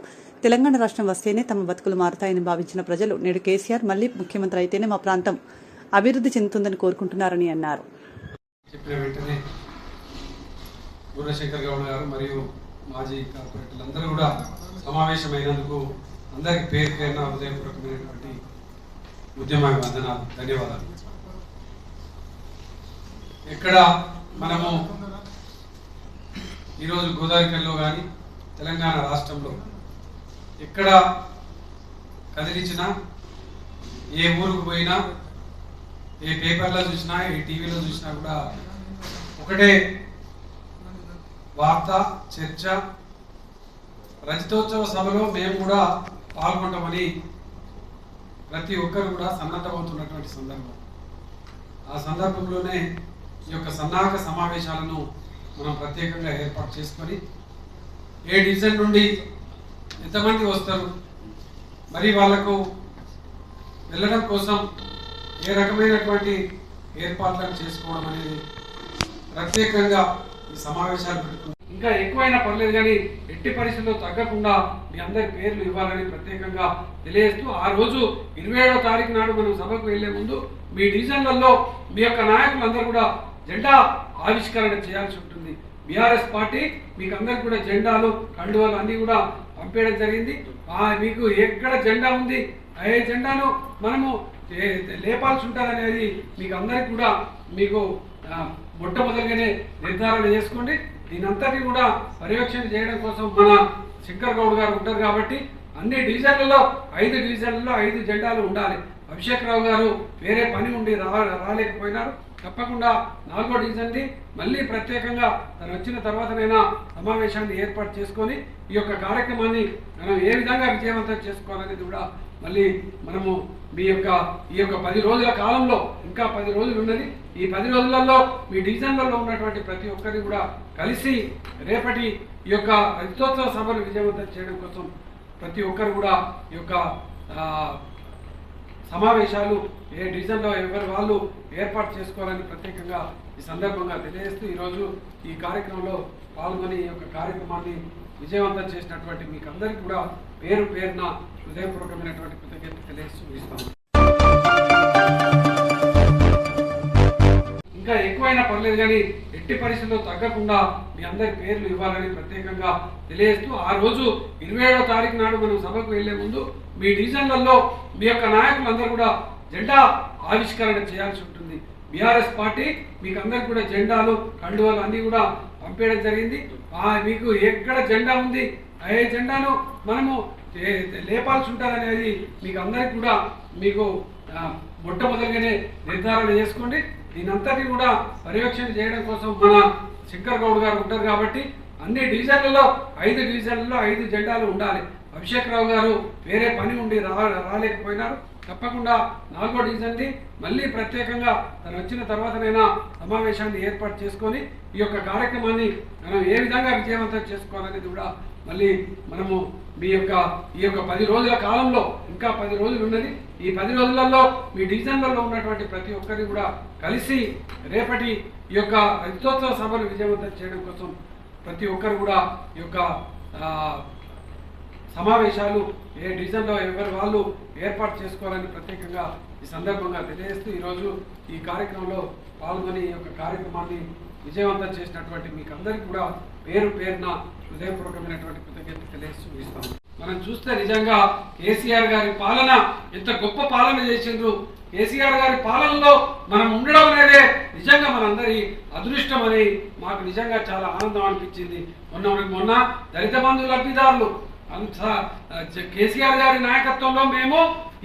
తెలంగాణ రాష్ట్రం వస్తేనే తమ బతుకులు మారతాయని భావించిన ప్రజలు నేడు కేసీఆర్ మళ్లీ ముఖ్యమంత్రి అయితేనే మా ప్రాంతం అభివృద్ధి చెందుతుందని కోరుకుంటున్నారని అన్నారు.
చెప్పిన వెంటనే గుర్రశంకర్ గౌడ్ గారు మరియు మాజీ కార్పొరేటర్లందరూ కూడా సమావేశమైనందుకు అందరికి పేరు పేరున హృదయపూర్వకమైనటువంటి ఉద్యమాభివందనాలు, ధన్యవాదాలు. ఎక్కడ మనము ఈరోజు గోదావరికల్లో కానీ తెలంగాణ రాష్ట్రంలో ఎక్కడ కదిలించినా, ఏ ఊరుకు పోయినా, ఏ పేపర్లో చూసినా, ఏ టీవీలో చూసినా కూడా ఒకటే వార్త, చర్చ, రజతోత్సవ సభలో మేము కూడా పాల్గొంటామని ప్రతి ఒక్కరు కూడా సన్నద్ధమవుతున్నటువంటి సందర్భం. ఆ సందర్భంలోనే ఈ యొక్క సన్నాహక సమావేశాలను మనం ప్రత్యేకంగా ఏర్పాటు చేసుకొని ఏ డివిజన్ నుండి ఎంతమంది వస్తారు, మరి వాళ్లకు వెళ్ళడం కోసం ఏ రకమైనటువంటి ఏర్పాట్లను చేసుకోవడం అనేది ప్రత్యేకంగా ఈ సమావేశాలు పెట్టుకుంటాం. ఇంకా ఎక్కువైనా పర్లేదు కానీ ఎట్టి పరిస్థితుల్లో తగ్గకుండా మీ అందరి పేర్లు ఇవ్వాలని ప్రత్యేకంగా తెలియజేస్తూ, ఆ రోజు 27వ తారీఖు నాడు మనం సభకు వెళ్లే ముందు మీ డివిజన్లలో మీ యొక్క నాయకులందరూ కూడా జెండా ఆవిష్కరణ చేయాల్సి ఉంటుంది. బీఆర్ఎస్ పార్టీ మీకు అందరికి కూడా జెండాలు, కండువాలు అన్ని కూడా పంపేయడం జరిగింది. మీకు ఎక్కడ జెండా ఉంది, ఏ జెండాను మనము లేపాల్సి ఉంటుంది అనేది మీకు అందరికి కూడా మీకు మొట్టమొదటిగానే నిర్ధారణ చేసుకోండి. దీనంతటినీ కూడా పర్యవేక్షణ చేయడం కోసం మన శంకర్ గౌడ్ గారు ఉంటారు కాబట్టి అన్ని డివిజన్లలో 5 డివిజన్లలో 5 జెండాలు ఉండాలి. అభిషేక్ రావు గారు వేరే పని ఉండి రాలేకపోయినారు. తప్పకుండా 4వ డివిజన్ది మళ్ళీ ప్రత్యేకంగా తను వచ్చిన తర్వాతనైనా సమావేశాన్ని ఏర్పాటు చేసుకొని ఈ యొక్క కార్యక్రమాన్ని మనం ఏ విధంగా విజయవంతం చేసుకోవాలనేది కూడా మళ్ళీ మనము ఈ యొక్క 10 రోజుల కాలంలో ఇంకా 10 రోజులు ఉన్నది. ఈ 10 రోజులలో మీ డివిజన్లలో ఉన్నటువంటి ప్రతి ఒక్కరిని కూడా కలిసి రేపటి ఈ యొక్క రజతోత్సవ సభను విజయవంతం చేయడం కోసం ప్రతి ఒక్కరు కూడా ఈ యొక్క సమావేశాలు ఏ డివిజన్లో ఎవరు వాళ్ళు ఏర్పాటు చేసుకోవాలని ప్రత్యేకంగా ఈ సందర్భంగా తెలియజేస్తూ ఈరోజు ఈ కార్యక్రమంలో పాల్గొని ఈ యొక్క కార్యక్రమాన్ని విజయవంతం చేసినటువంటి మీకు అందరికీ కూడా పేరు పేరున హృదయపూర్వకమైనటువంటి కృతజ్ఞతలు తెలియజేస్తూ ఇస్తాము. ఇంకా ఎక్కువైనా పర్లేదు కానీ ఎట్టి పరిస్థితుల్లో తగ్గకుండా మీ అందరి పేర్లు ఇవ్వాలని ప్రత్యేకంగా తెలియజేస్తూ ఆ రోజు 27వ తారీఖు నాడు మనం సభకు వెళ్లే ముందు మీ డివిజన్లలో మీ యొక్క నాయకులందరూ కూడా జెండా ఆవిష్కరణ చేయాల్సి ఉంటుంది. బీఆర్ఎస్ పార్టీ మీకు అందరికి కూడా జెండాలు కండువాలు అన్ని కూడా పంపేయడం జరిగింది. మీకు ఎక్కడ జెండా ఉంది ఏ జెండాను మనము లేపాల్సి ఉంటారనేది మీకు అందరికి కూడా మీకు మొట్టమొదటిగానే నిర్ధారణ చేసుకోండి. దీనంతటి కూడా పర్యవేక్షణ చేయడం కోసం మన శంకర్ గౌడ్ గారు ఉంటారు కాబట్టి అన్ని డివిజన్లలో 5 డివిజన్లలో 5 జెండాలు ఉండాలి. అభిషేక్ రావు గారు వేరే పని ఉండి రాలేకపోయినారు. తప్పకుండా 4వ డివిజన్ది మళ్ళీ ప్రత్యేకంగా తను వచ్చిన తర్వాతనైనా సమావేశాన్ని ఏర్పాటు చేసుకొని ఈ యొక్క కార్యక్రమాన్ని మనం ఏ విధంగా విజయవంతం చేసుకోవాలనేది కూడా మళ్ళీ మనము ఈ యొక్క 10 రోజుల కాలంలో ఇంకా 10 రోజులు ఉన్నది. ఈ 10 రోజులలో మీ డివిజన్లలో ఉన్నటువంటి ప్రతి ఒక్కరిని కూడా కలిసి రేపటి ఈ యొక్క రజతోత్సవ సభను విజయవంతం చేయడం కోసం ప్రతి ఒక్కరు కూడా ఈ యొక్క సమావేశాలు ఏ డివిజన్లో ఎవరు వాళ్ళు ఏర్పాటు చేసుకోవాలని ప్రత్యేకంగా ఈ సందర్భంగా తెలియజేస్తూ ఈరోజు ఈ కార్యక్రమంలో పాల్గొని ఈ యొక్క కార్యక్రమాన్ని విజయవంతం చేసినటువంటి మీకు అందరికీ కూడా పేరు పేరున హృదయపూర్వకమైనటువంటి కృతజ్ఞతలు తెలియజేస్తూ ఇస్తాము. మనం చూస్తే నిజంగా కేసీఆర్ గారి పాలన ఎంత గొప్ప పాలన చేసిండ్రు. కేసీఆర్ గారి పాలనలో మనం ఉండడం అనేదే నిజంగా మనందరి అదృష్టం అని మాకు నిజంగా చాలా ఆనందం అనిపించింది. మొన్న దళిత బంధు లబ్ధిదారులు కేసీఆర్ గారి నాయకత్వంలో మేము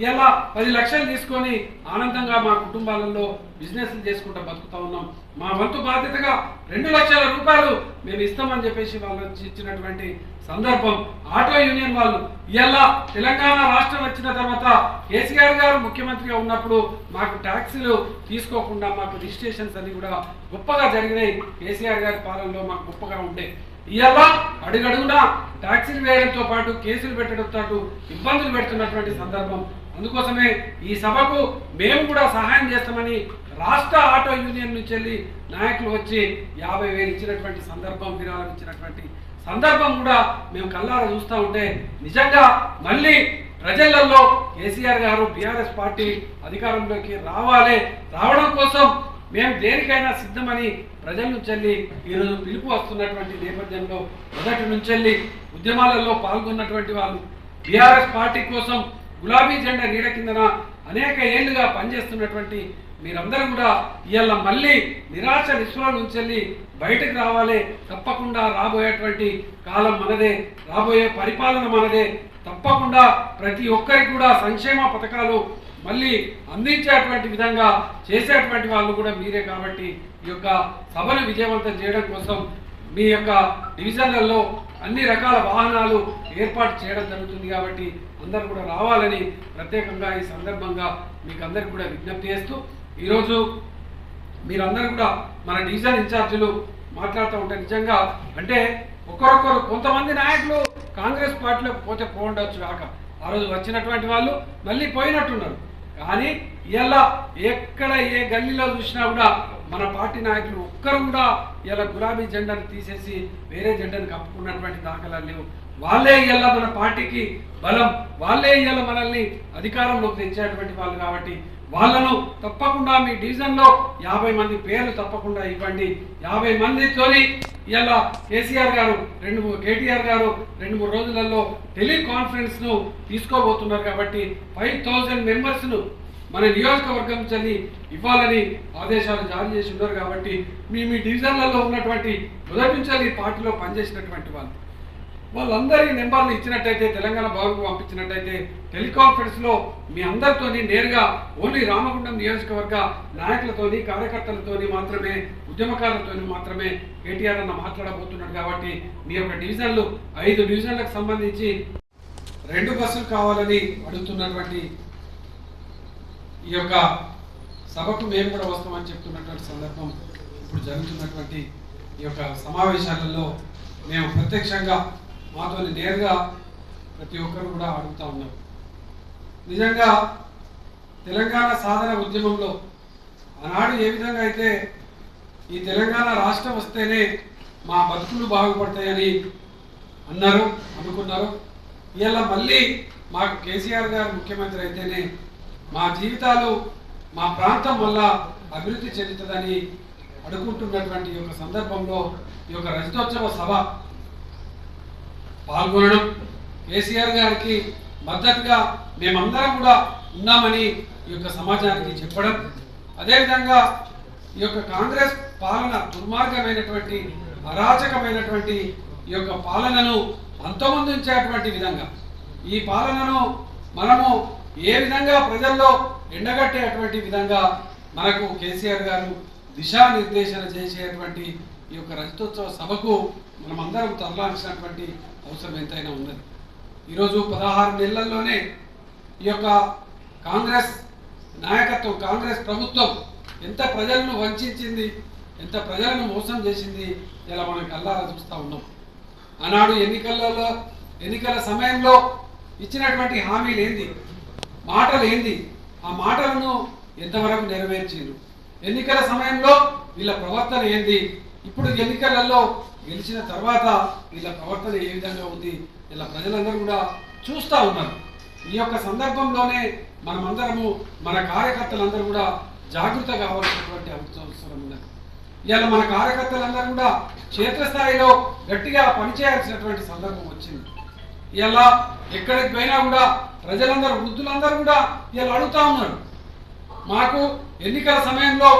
ఇలా 10 లక్షలు తీసుకొని ఆనందంగా మా కుటుంబాలలో బిజినెస్లు చేసుకుంటూ బతుకుతా ఉన్నాం. మా వంతు బాధ్యతగా 2 లక్షల రూపాయలు మేము ఇస్తామని చెప్పేసి వాళ్ళు ఇచ్చినటువంటి సందర్భం. ఆటో యూనియన్ వాళ్ళు ఇలా తెలంగాణ రాష్ట్రం వచ్చిన తర్వాత కేసీఆర్ గారు ముఖ్యమంత్రిగా ఉన్నప్పుడు మాకు ట్యాక్సీలు తీసుకోకుండా మాకు రిజిస్ట్రేషన్స్ అన్ని కూడా గొప్పగా జరిగినాయి. కేసీఆర్ గారి పాలనలో మాకు గొప్పగా ఉండే ఇవాళ అడుగడుగునా ట్యాక్సీలు వేయడంతో పాటు కేసులు పెట్టడంతో పాటు ఇబ్బందులు పెడుతున్నటువంటి సందర్భం. అందుకోసమే ఈ సభకు మేము కూడా సహాయం చేస్తామని రాష్ట్ర ఆటో యూనియన్ నుంచి వెళ్ళి నాయకులు వచ్చి 50,000 ఇచ్చినటువంటి సందర్భం, విరాళం ఇచ్చినటువంటి సందర్భం కూడా మేము కళ్ళారా చూస్తూ ఉంటే నిజంగా మళ్ళీ ప్రజలలో కేసీఆర్ గారు బీఆర్ఎస్ పార్టీ అధికారంలోకి రావడం కోసం మేము దేనికైనా సిద్ధమని ప్రజల నుంచి ఈరోజు పిలుపు వస్తున్నటువంటి నేపథ్యంలో మొదటి నుంచి ఉద్యమాలలో పాల్గొన్నటువంటి వాళ్ళు బీఆర్ఎస్ పార్టీ కోసం గులాబీ జెండా నీడ కిందన అనేక ఏళ్లుగా పనిచేస్తున్నటువంటి మీరందరూ కూడా ఇవాళ మళ్ళీ నిరాశ నిస్పృహ నుంచి బయటకు రావాలి. తప్పకుండా రాబోయేటువంటి కాలం మనదే, రాబోయే పరిపాలన మనదే. తప్పకుండా ప్రతి ఒక్కరికి కూడా సంక్షేమ పథకాలు మళ్ళీ అందించేటువంటి విధంగా చేసేటువంటి వాళ్ళు కూడా మీరే. కాబట్టి ఈ యొక్క సభను విజయవంతం చేయడం కోసం మీ యొక్క డివిజన్లలో అన్ని రకాల వాహనాలు ఏర్పాటు చేయడం జరుగుతుంది. కాబట్టి అందరూ కూడా రావాలని ప్రత్యేకంగా ఈ సందర్భంగా మీకు అందరికి కూడా విజ్ఞప్తి చేస్తూ ఈరోజు మీరందరూ కూడా మన డివిజన్ ఇన్ఛార్జీలు మాట్లాడుతూ ఉంటే నిజంగా అంటే ఒకరొకరు కొంతమంది నాయకులు కాంగ్రెస్ పార్టీలోకి పోతే పోండొచ్చు కాక ఆ రోజు వచ్చినటువంటి వాళ్ళు మళ్ళీ పోయినట్టున్నారు. కానీ ఇలా ఎక్కడ ఏ గల్లీలో చూసినా కూడా మన పార్టీ నాయకులు ఒక్కరు కూడా ఇలా గులాబీ జెండాను తీసేసి వేరే జెండాను కప్పుకున్నటువంటి దాఖలాలు లేవు. వాళ్ళే ఇలా మన పార్టీకి బలం, వాళ్ళే ఇలా మనల్ని అధికారంలోకి తెచ్చేటువంటి వాళ్ళు. కాబట్టి వాళ్ళను తప్పకుండా మీ డివిజన్లో 50 మంది పేర్లు తప్పకుండా ఇవ్వండి. 50 మందితోని ఇలా కేటీఆర్ గారు 2-3 రోజులలో టెలికాన్ఫరెన్స్ ను తీసుకోబోతున్నారు. కాబట్టి 5,000 మెంబర్స్ ను మన నియోజకవర్గం నుంచి ఇవ్వాలని ఆదేశాలు జారీ చేసి ఉన్నారు. కాబట్టి మీ డివిజన్లలో ఉన్నటువంటి మొదటి నుంచి పార్టీలో పనిచేసినటువంటి వాళ్ళందరి నెంబర్లు ఇచ్చినట్టయితే తెలంగాణ భవన్కు పంపించినట్టయితే టెలికాన్ఫరెన్స్లో మీ అందరితోని నేరుగా ఓన్లీ రామగుండం నియోజకవర్గ నాయకులతోని కార్యకర్తలతోని మాత్రమే ఉద్యమకారులతోని మాత్రమే కేటీఆర్ అన్న మాట్లాడబోతున్నాడు. కాబట్టి మీ యొక్క డివిజన్లు 5 డివిజన్లకు సంబంధించి 2 బస్సులు కావాలని అడుగుతున్నటువంటి ఈ యొక్క సభకు మేము కూడా వస్తామని చెప్తున్నటువంటి సందర్భం ఇప్పుడు జరుగుతున్నటువంటి ఈ యొక్క సమావేశాలలో మేము ప్రత్యక్షంగా మాతో నేరుగా ప్రతి ఒక్కరు కూడా అడుగుతూ ఉన్నారు. నిజంగా తెలంగాణ సాధన ఉద్యమంలో ఆనాడు ఏ విధంగా అయితే ఈ తెలంగాణ రాష్ట్రం వస్తేనే మా బతుకులు బాగుపడతాయని అనుకున్నారు. ఇలా మళ్ళీ మాకు కేసీఆర్ గారు ముఖ్యమంత్రి అయితేనే మా జీవితాలు మా ప్రాంతం వల్ల అభివృద్ధి చెందుతుందని అనుకుంటున్నటువంటి ఈ యొక్క సందర్భంలో ఈ యొక్క రజతోత్సవ సభ పాల్గొనడం, కేసీఆర్ గారికి మద్దతుగా మేమందరం కూడా ఉన్నామని ఈ యొక్క సమాజానికి చెప్పడం, అదేవిధంగా ఈ యొక్క కాంగ్రెస్ పాలన దుర్మార్గమైనటువంటి అరాచకమైనటువంటి ఈ యొక్క పాలనను అంతమొందించేటువంటి విధంగా ఈ పాలనను మనము ఏ విధంగా ప్రజల్లో ఎండగట్టేటువంటి విధంగా మనకు కేసీఆర్ గారు దిశానిర్దేశన చేసేటువంటి ఈ యొక్క రజతోత్సవ సభకు మనమందరం తరలాల్సినటువంటి అవసరం ఎంతైనా ఉన్నది. ఈరోజు 16 నెలల్లోనే ఈ యొక్క కాంగ్రెస్ నాయకత్వం, కాంగ్రెస్ ప్రభుత్వం ఎంత ప్రజలను వంచింది, ఎంత ప్రజలను మోసం చేసింది ఇలా మనం కళ్ళారా చూస్తూ ఉన్నాం. ఆనాడు ఎన్నికల సమయంలో ఇచ్చినటువంటి హామీలు ఏంది, మాటలు ఏంది, ఆ మాటలను ఎంతవరకు నెరవేర్చారు, ఎన్నికల సమయంలో వీళ్ళ ప్రవర్తన ఏంది, ఇప్పుడు ఎన్నికలలో గెలిచిన తర్వాత వీళ్ళ ప్రవర్తన ఏ విధంగా ఉంది ఇలా ప్రజలందరూ కూడా చూస్తూ ఉన్నారు. ఈ యొక్క సందర్భంలోనే మనమందరము మన కార్యకర్తలందరూ కూడా జాగృత కావాల్సినటువంటి అవసరం ఉన్నది. ఇవాళ మన కార్యకర్తలందరూ కూడా క్షేత్రస్థాయిలో గట్టిగా పనిచేయాల్సినటువంటి సందర్భం వచ్చింది. ఇలా ఎక్కడికి పోయినా కూడా ప్రజలందరూ, వృద్ధులందరూ కూడా ఇలా అడుగుతా ఉన్నారు. మాకు ఎన్నికల సమయంలో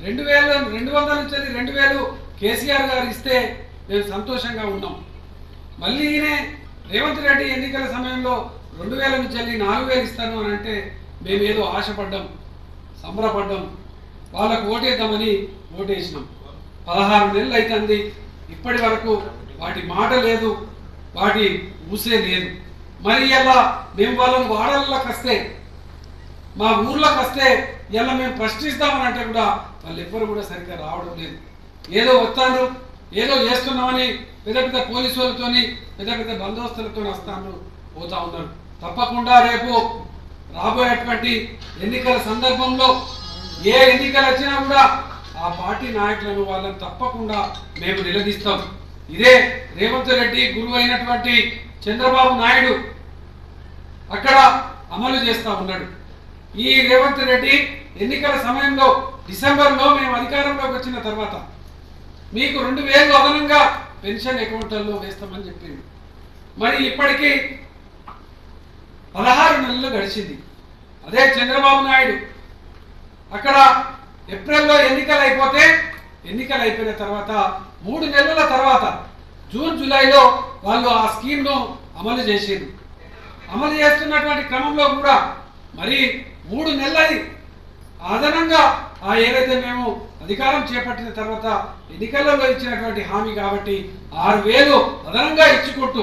2,200 నుంచి 2,000 కేసీఆర్ గారు ఇస్తే మేము సంతోషంగా ఉన్నాం. మళ్ళీ ఈయన రేవంత్ రెడ్డి ఎన్నికల సమయంలో 2,000 నుంచి 4,000 ఇస్తాను అని అంటే మేమేదో ఆశపడ్డాం, సంబరపడ్డాం, వాళ్ళకు ఓటేద్దామని ఓటేసినాం. 16 నెలలు అవుతుంది, ఇప్పటి వరకు వాటి మాట లేదు, వాటి ఊసే లేదు. మరి ఇలా మేము వాళ్ళని వాడల్లోకి వస్తే, మా ఊర్లోకి వస్తే ఇలా మేము ప్రశ్నిస్తామని అంటే కూడా వాళ్ళు ఎవ్వరు కూడా సరిగ్గా రావడం లేదు. ఏదో వస్తాను, ఏదో చేస్తున్నామని పెద్ద పెద్ద పోలీసు వాళ్ళతోని, పెద్ద పెద్ద బందోబస్తులతో వస్తాను, పోతా ఉన్నారు. తప్పకుండా రేపు రాబోయేటువంటి ఎన్నికల సందర్భంలో ఏ ఎన్నికలు వచ్చినా కూడా ఆ పార్టీ నాయకులను వాళ్ళని తప్పకుండా మేము నిలదీస్తాం. ఇదే రేవంత్ రెడ్డి గురువు అయినటువంటి చంద్రబాబు నాయుడు అక్కడ అమలు చేస్తూ ఉన్నాడు. ఈ రేవంత్ రెడ్డి ఎన్నికల సమయంలో డిసెంబర్లో మేము అధికారంలోకి వచ్చిన తర్వాత మీకు 2,000 అదనంగా పెన్షన్ అకౌంట్లలో వేస్తామని చెప్పింది. మరి ఇప్పటికీ 16 నెలలు గడిచింది. అదే చంద్రబాబు నాయుడు అక్కడ ఏప్రిల్లో ఎన్నికలు అయిపోయిన తర్వాత 3 నెలల తర్వాత జూన్ జూలైలో వాళ్ళు ఆ స్కీమ్ను అమలు చేసారు. అమలు చేస్తున్నటువంటి క్రమంలో కూడా మరి 3 నెలలు అదనంగా ఏదైతే మేము అధికారం చేపట్టిన తర్వాత ఎన్నికలలో ఇచ్చినటువంటి హామీ కాబట్టి 6,000 అదనంగా ఇచ్చుకుంటూ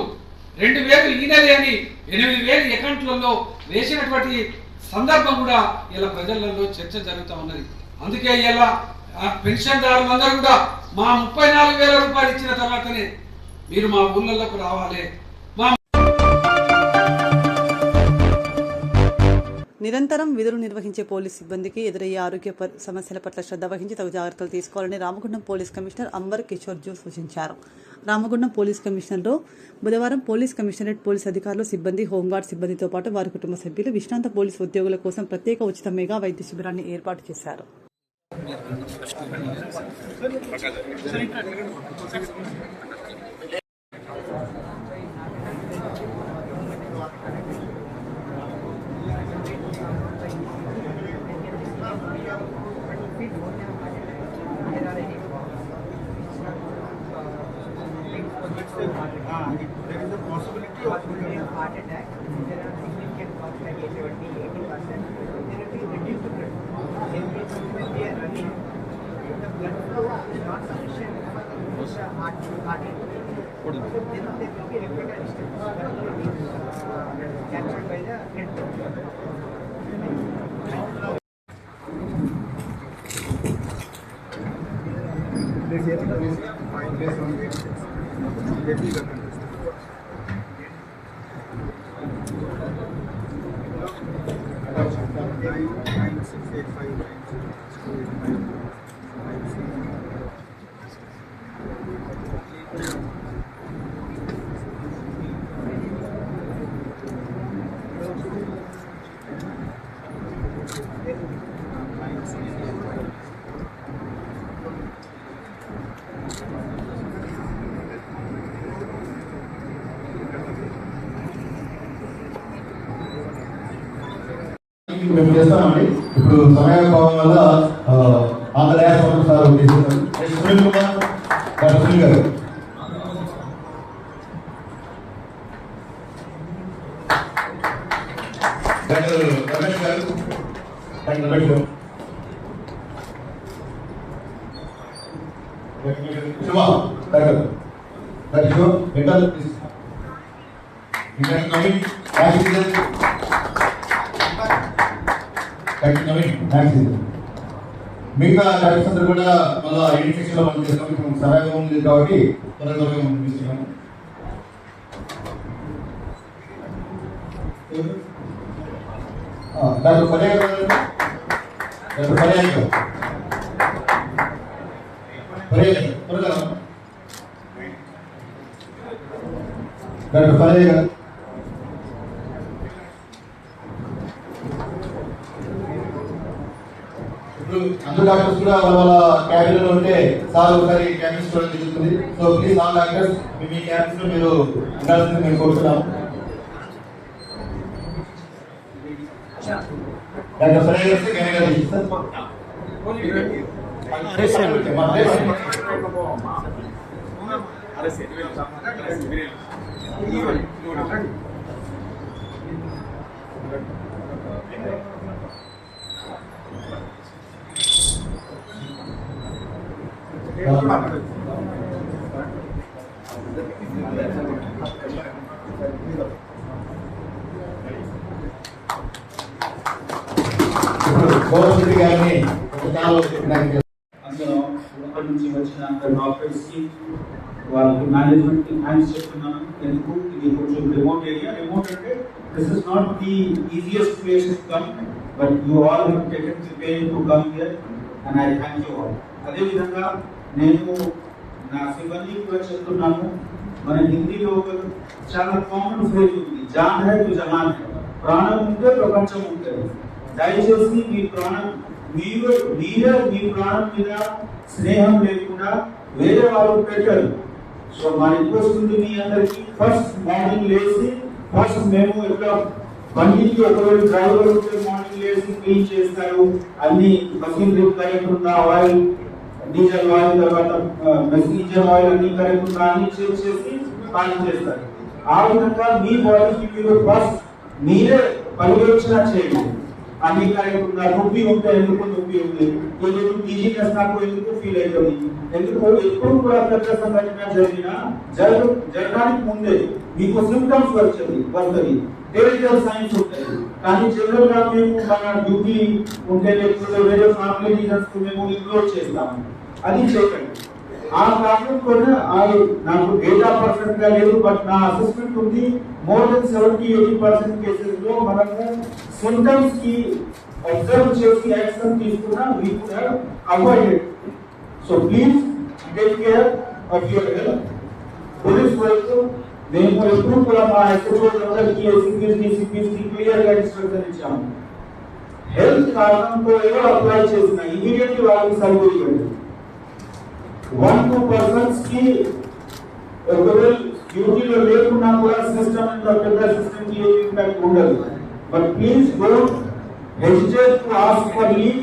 2,000 ఈ నెల అని 8,000 అకౌంట్లలో వేసినటువంటి సందర్భం కూడా ఇలా ప్రజలలో చర్చ జరుగుతూ ఉన్నది. అందుకే ఇలా పెన్షన్దారులందరూ కూడా మా 34,000 రూపాయలు ఇచ్చిన తర్వాతనే మీరు మా ఊళ్ళలోకి రావాలి.
నిరంతరం విధులు నిర్వహించే పోలీస్ సిబ్బందికి ఎదురయ్యే ఆరోగ్య సమస్యల పట్ల శ్రద్ధ వహించి తగు జాగ్రత్తలు తీసుకోవాలని రామగుండం పోలీస్ కమిషనర్ అంబర్ కిషోర్ జూ సూచించారు. రామగుండం పోలీస్ కమిషనర్లో బుధవారం పోలీస్ కమిషనరేట్ పోలీస్ అధికారులు, సిబ్బంది, హోంగార్డ్ సిబ్బందితో పాటు వారి కుటుంబ సభ్యులు విశ్రాంత పోలీసు ఉద్యోగుల కోసం ప్రత్యేక ఉచిత మెగా వైద్య శిబిరాన్ని ఏర్పాటు చేశారు.
There is a possibility of heart attack. There are significant costs like 80%. There will be reduced blood. In case when we are running, if the blood flow is not sufficient for the heart rate, then there will be repeated disturbance.
మేము చేస్తామండి. ఇప్పుడు సమయాభావం వల్ల ఆంధ్రప్రదేశ్ సార్ సునీల్ కుమార్ డాక్టర్ సునీల్ గారు డాక్టర్ రమేష్ గారు డాక్టర్ రమేష్ గారు శివ డాక్టర్ శివ ఎంటర్ నవీన్ మిగతా డాక్టర్స్ అందరూ కూడా మళ్ళీ ఎడ్యుకేషన్ లో పనిచేస్తాం. ఇప్పుడు సహాయం ఉంది కాబట్టి త్వరగా పంపిస్తున్నాము. డాక్టర్ పర్యాయ గారు డాక్టర్ పర్యాయ గారు త్వరగా డాక్టర్ పర్యాయ గారు అందరు డాక్టర్స్ కూడా వాళ్ళ క్యాబిన్ లో ఉంటే సార్ ఒకసారి క్యాబిన్స్ చూడడం జరుగుతుంది. So please all doctors me cabins లో మీరు ఉండాల్సింది మేము కోరుతున్నాము. డాక్టర్ సరే గౌరవరెడ్డి గారిని
అందులో ఇప్పటి నుంచి వచ్చిన డాక్టర్స్ కి వాళ్ళకి మేనేజ్మెంట్ కి థ్యాంక్స్ చెప్తున్నాను. ఎందుకు ఇది కొంచెం రిమోట్ ఏరియా. రిమోట్ అంటే this is not the easiest place to come, but you all have taken the pain to come here and I thank you all. అదేవిధంగా నేను నా సిబ్బందికి కూడా చెప్తున్నాను, మన హిందీలో చాలా కామన్ ఫ్రేజ్ ఉంది, జాన్ హై టు జహాన్ హై. ప్రాణం ఉంటే ప్రపంచం ఉంటుంది. దయచేసి మీ ప్రాణం మీరే మీ ప్రాణం మీద స్నేహం లేకుండా వేరే వాళ్ళు పెట్టారు. సో మా రిక్వెస్ట్ ఉంది మీ అందరికి, ఫస్ట్ మార్నింగ్ లేచి ఫస్ట్ మేము ఎట్లా బండికి ఒకవేళ డ్రైవర్ ఉంటే మార్నింగ్ లేచి క్లీన్ చేస్తారు, అన్ని మషినరీ కరెక్ట్ ఉందా, ఆయిల్ డీజిల్ ఆయిల్ తర్వాత మెసీజర్ ఆయిల్ అన్ని కరెక్ట్ ఉందా అని చెక్ చేసి ఖాళీ చేస్తారు. ఆ విధంగా మీ బాడీకి మీరు ఫస్ట్ మీరే పర్యవేక్షణ చేయండి. అన్ని కరెక్ట్ ఉందా, నొప్పి ఉంటే ఎందుకు నొప్పి ఉంది, ఎందుకు టీజీనెస్ నాకు ఎందుకు ఫీల్ అవుతుంది, ఎందుకు ఎప్పుడు కూడా పెద్ద సంఘటన జరగడానికి ముందే మీకు సిమ్టమ్స్ వస్తుంది, డేంజర్ సైన్స్ ఉంటాయి. కానీ జనరల్ గా మేము మన డ్యూటీ ఉంటే లేకపోతే వేరే ఫ్యామిలీ రీజన్స్ మేము ఇగ్నోర్ చేస్తాము. అది చేయకండి. ఆ కారణం కూడా నాకు డేటా పర్సెంట్ గా లేదు, బట్ నా అసెస్మెంట్ ఉంది, మోర్ దెన్ 70-80% కేసెస్ లో మనము సింటమ్స్ కి అబ్జర్వ్ చేసి యాక్షన్ తీసుకున్నా we could have avoided. So please take care of your health. Police work మేము ఎప్పుడు కూడా మా ఎస్ఓలందరికీ సిపిఎస్కి క్లియర్ గా ఇన్స్ట్రక్షన్ ఇచ్చాము. హెల్త్ కారణంతో ఏదో అప్లై చేసిన ఇమీడియట్లీ వాళ్ళకి సర్వే ఇవ్వండి. 1-2 పర్సన్స్ కి ఒకవేళ డ్యూటీలో లేకున్నా కూడా సిస్టమ్ పెద్ద సిస్టమ్ కి ఇంపాక్ట్ ఉండదు. But please don't hesitate to ask for leave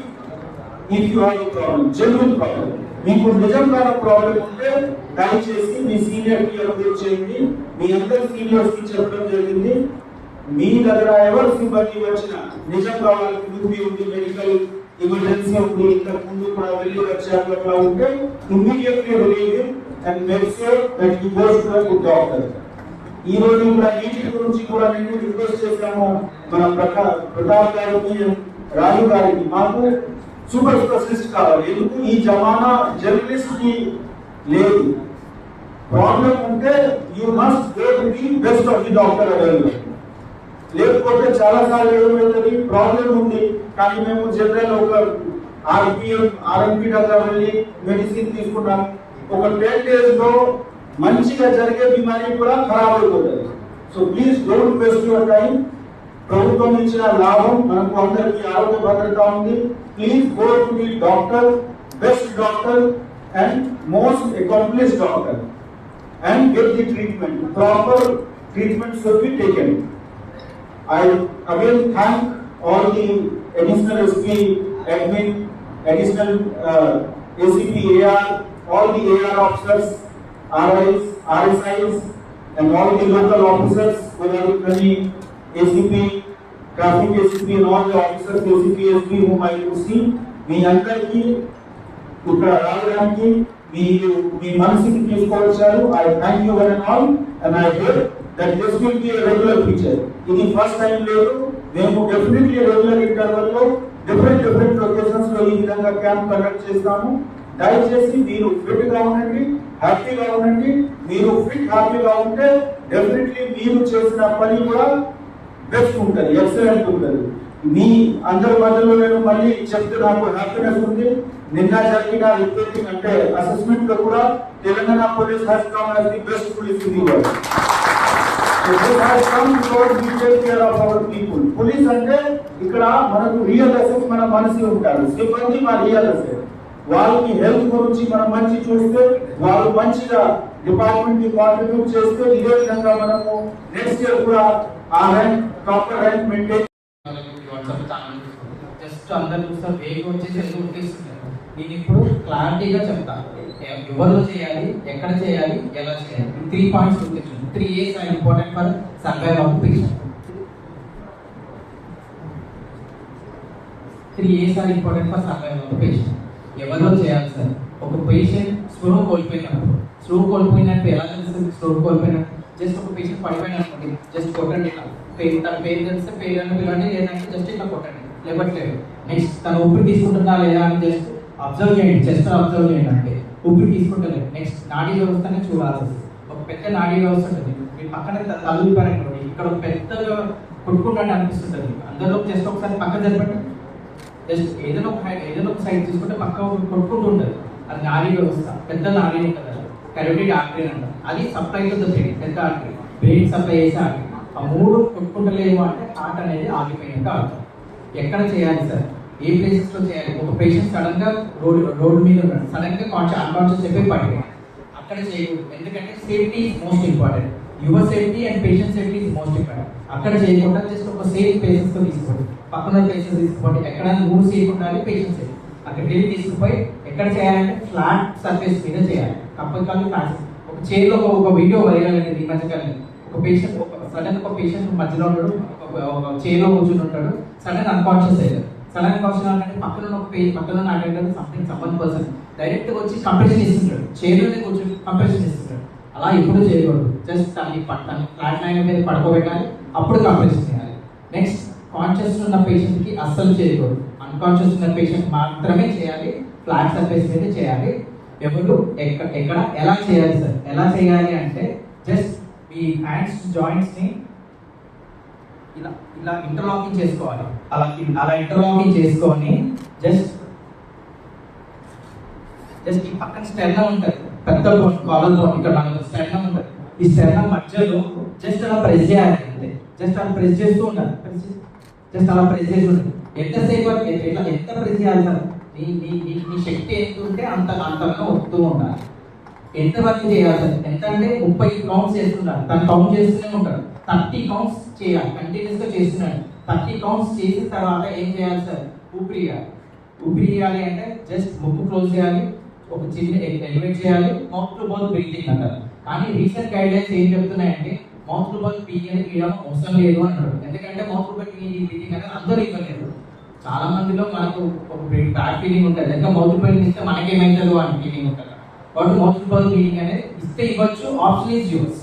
if you have a problem, genuine problem. మీకు నిజంగా ప్రాబ్లం ఉంటే దయచేసి మీ సీనియర్ కి అప్డేట్ చేయండి. మీ అందరి సీనియర్స్ కి చెప్పడం జరిగింది, మీ దగ్గర ఎవరు సిబ్బంది వచ్చిన నిజంగా వాళ్ళకి నొప్పి ఉంది, మెడికల్ ఎమర్జెన్సీ ఉంది, ఇంతకు ముందు కూడా వెళ్ళి వచ్చాక ఉంటే immediately relieve and make sure that you go to a good doctor. ఈ రోజు కూడా వీటి గురించి కూడా నేను రిక్వెస్ట్ చేశాము మన ప్రతాప్ గారికి, రాజు గారికి. మాకు సూపర్ స్పెషలిస్ట్ కావాలి. ఎందుకు ఈ జమానా జర్నలిస్ట్ కి లేదు. ప్రాబ్లం ఉంటే you must go to the best of the doctor available. లేకపోతే చాలా సార్లు ఏమవుతుంది, ప్రాబ్లం ఉంది కానీ మేము జనరల్ ఒక ఆర్ఎంపీ దగ్గర వెళ్ళి మెడిసిన్ తీసుకున్నాం, ఒక 10 days లో మంచిగా జరిగే బిమారీ కూడా ఖరాబ్ అయిపోతుంది. So please don't waste your time. ప్రభుత్వం ఇచ్చిన లాభం మనకు అందరికీ ఆరోగ్య భద్రత ఉంది. Please go to the doctor, best doctor and most accomplished doctor and get the treatment. Proper treatment should be taken. I again thank all the additional SP, admin, additional ACP, AR, all the AR officers, RIs, RSIs, and all the local officers, Kodalipalli, ACP, traffic ACP, and all the officers, ACP, SP, whom I could see. మీ అందరికీ ఇక్కడ రావడానికి మీ మనసుకి తీసుకొచ్చారు. I thank you one and all, and I hope that this will be a regular feature. ఇది ఫస్ట్ టైం లేదు, మేము డెఫినెట్లీ రెగ్యులర్ ఇంటర్వల్ లో డిఫరెంట్ లొకేషన్స్ లో ఈ విధంగా క్యాంప్ కండక్ట్ చేస్తాము. దయచేసి మీరు ఫిట్ గా ఉండండి, హ్యాపీగా ఉండండి. మీరు ఫిట్ హ్యాపీగా ఉంటే డెఫినెట్లీ మీరు చేసిన పని కూడా బెస్ట్ ఉంటుంది, ఎక్సలెంట్ ఉంటుంది. మీ అందరి మధ్యలో నేను మళ్ళీ చెప్తే నాకు హ్యాపీనెస్ ఉంది. నిన్న జరిగిన రిపోర్టింగ్ అంటే అసెస్మెంట్ లో కూడా Telangana police has come as the best police in the world. So this has come because we take care of our people. Police అంటే ఇక్కడ మనకు రియల్ అసెట్ మన మనిషి ఉంటారు, సిబ్బంది మన రియల్ అసెట్. వాళ్ళకి హెల్త్ గురించి మనం మంచి చూస్తే వాళ్ళు మంచిగా డిపార్ట్మెంట్ కి కాంట్రిబ్యూట్ చేస్తే ఇదే విధంగా మనము నెక్స్ట్ ఇయర్ కూడా ఆ rank proper rank maintain
just అందరు చూస్తారు వేగం వచ్చేసి ఎందుకు ఉద్దేశిస్తారు. నేను ఇప్పుడు క్లారిటీగా చెప్తాను, ఎవరిలో చేయాలి, ఎక్కడ చేయాలి, ఎలా చేయాలి. 3 points గుర్తించండి. 3 A's are important for survival of patient. 3 A's are important for survival of patient. ఎవరిలో చేయాలి సార్? ఒక పేషెంట్ స్పృహ కోల్పోయినప్పుడు, ఎలా తెలుస్తుంది స్పృహ కోల్పోయినప్పుడు? జస్ట్ ఒక పేషెంట్ పడిపోయినప్పుడు జస్ట్ కొట్టండి, తన పేరు తెలిస్తే పేరు అని పిలవండి, లేదంటే జస్ట్ ఇట్లా కొట్టండి, లేవట్లేదు. నెక్స్ట్ తన ఊపిరి తీసుకుంటుందా లేదా అని జస్ట్ అబ్జర్వ్ చేయండి, చెస్ట్ అబ్జర్వ్ చేయండి. అంటే ఊపిరి తీసుకుంటలేదు. నెక్స్ట్ నాడీ వ్యవస్థనే చూడాల్సి వస్తుంది. ఒక పెద్ద నాడీ వ్యవస్థ ఉంటుంది, మీ పక్కన తల్లి పరంగా ఇక్కడ ఒక పెద్దగా కొట్టుకుంటాను అనిపిస్తుంటుంది. అందరూ జస్ట్ ఒకసారి పక్క జరపండి. జస్ట్ ఏదైనా ఒక సైడ్ తీసుకుంటే పక్క కొట్టుకుంటూ ఉంటుంది. అది నాడీ వ్యవస్థ, పెద్ద నాడీ ఉంటుంది. అది కరోటిడ్ ఆర్టరీ అంటారు. అది సప్లై టు ద బ్రెయిన్, పెద్ద ఆర్టరీ, బ్రెయిన్ సప్లై చేసే ఆర్టరీ. ఆ 3 కొట్టుకుంటలేము అంటే హార్ట్ అనేది ఆగిపోయినట్టు అర్థం. ఎక్కడ చేయాలి సార్? ఏ ప్లేసెస్ లో చేయాలి? ఒక పేషెంట్ సడన్ గా రోడ్ మీద ఉన్నాడు, సడన్ గా అన్కాన్షియస్ అయిపోయి పడిపోయాడు, అక్కడ చేయకూడదు. ఎందుకంటే safety is most important. Your safety and patient safety is most important. అక్కడ చేయకుండా జస్ట్ ఒక సేఫ్ ప్లేసెస్ తో తీసుకోండి, పక్కన ప్లేసెస్ తీసుకోండి. ఎక్కడైనా 3 సేఫ్ ఉండాలి, పేషెంట్ సేఫ్. అక్కడ వెళ్ళి తీసుకుపోయి ఎక్కడ చేయాలంటే ఫ్లాట్ సర్ఫేస్ మీద చేయాలి, కంపల్సరీ ఫ్లాట్. ఒక చైర్ లో ఒక వీడియో వైరల్ అనేది ఈ మధ్యకాలంలో. ఒక పేషెంట్ సడన్ ఒక పేషెంట్ మధ్యలో ఉంటాడు, ఒక చైర్ లో కూర్చుని ఉంటాడు, సడన్ అన్కాన్షియస్ అయ్యారు. సడన్ కాన్షియస్ అంటే పక్కన అటెండర్ సంబంధ పర్సన్ డైరెక్ట్ వచ్చి కంప్రెషన్ ఇస్తుంటాడు, చైర్ లోనే కూర్చొని కంప్రెషన్ ఇస్తుంటాడు. అలా ఎప్పుడు చేయకూడదు. జస్ట్ ఫ్లాట్ లైన్ మీద పడుకోబెట్టాలి, అప్పుడు కంప్రెషన్ చేయాలి. నెక్స్ట్ కాన్షియస్ ఉన్న పేషెంట్ కి అస్సలు చేయకూడదు, అన్కాన్షియస్ ఉన్న పేషెంట్ మాత్రమే చేయాలి, ఫ్లాట్ సర్ఫేస్ మీద చేయాలి. ఎవరు ఎక్కడ ఎలా చేయాలి సార్? ఎలా చేయాలి అంటే జస్ట్ మీ హ్యాండ్స్ జాయింట్స్ ని ఇలా ఇంటర్లాకింగ్ చేసుకోవాలి. అలా ఇంటర్లాకింగ్ చేసుకొని జస్ట్ ఈ పక్కన స్టెర్నమ్ ఉంటుంది, పెద్ద కాలర్ బోన్, ఇక్కడ మనకు స్టెర్నమ్ ఉంటుంది. ఈ స్టెర్నమ్ మధ్యలో జస్ట్ అలా ప్రెస్ చేయాలి అంతే. జస్ట్ అలా ప్రెస్ చేస్తూ ఉండాలి, జస్ట్ అలా ప్రెస్ చేస్తూ ఉండాలి. ఎంతసేపు ఎంత ప్రెస్ చేయాలి సార్? నీ శక్తి ఎంత ఉంటే అంతగా వస్తూ ఉండాలి. ఎంతవరకు చేయాలి సార్? ఎంత అంటే 30 కౌంట్స్ చేస్తున్నారు, తను కౌంట్ చేస్తూనే ఉంటాడు. 30 కౌంట్స్ చేయాలి, కంటిన్యూస్ గా చేస్తున్నాడు. 30 కౌంట్స్ చేసిన తర్వాత ఏం చేయాలి సార్? ఊపిరి ఇవ్వాలి అంటే జస్ట్ ముక్కు క్లోజ్ చేయాలి, ఒక చిన్న ఎలివేట్ చేయాలి, మౌత్ టు మౌత్ బ్రీతింగ్ అంటారు. కానీ రీసెంట్ గైడ్లైన్స్ ఏం చెప్తున్నాయంటే మౌత్ టు మౌత్ తీయడం అవసరం లేదు అంటారు. ఎందుకంటే మౌత్ టు మౌత్ బ్రీతింగ్ అనేది అందరూ ఇవ్వలేదు. చాలా మందిలో మనకు ఒక బ్యాడ్ ఫీలింగ్ ఉంటుంది, ఇంకా మౌత్ టు మౌత్ ఇస్తే మనకేమైతుందో అని ఫీలింగ్ ఉంటుంది. కాబట్టి మౌత్ టు మౌత్ బ్రీతింగ్ అనేది ఇస్తే ఇవ్వచ్చు, ఆప్షన్ ఈజ్ యూస్.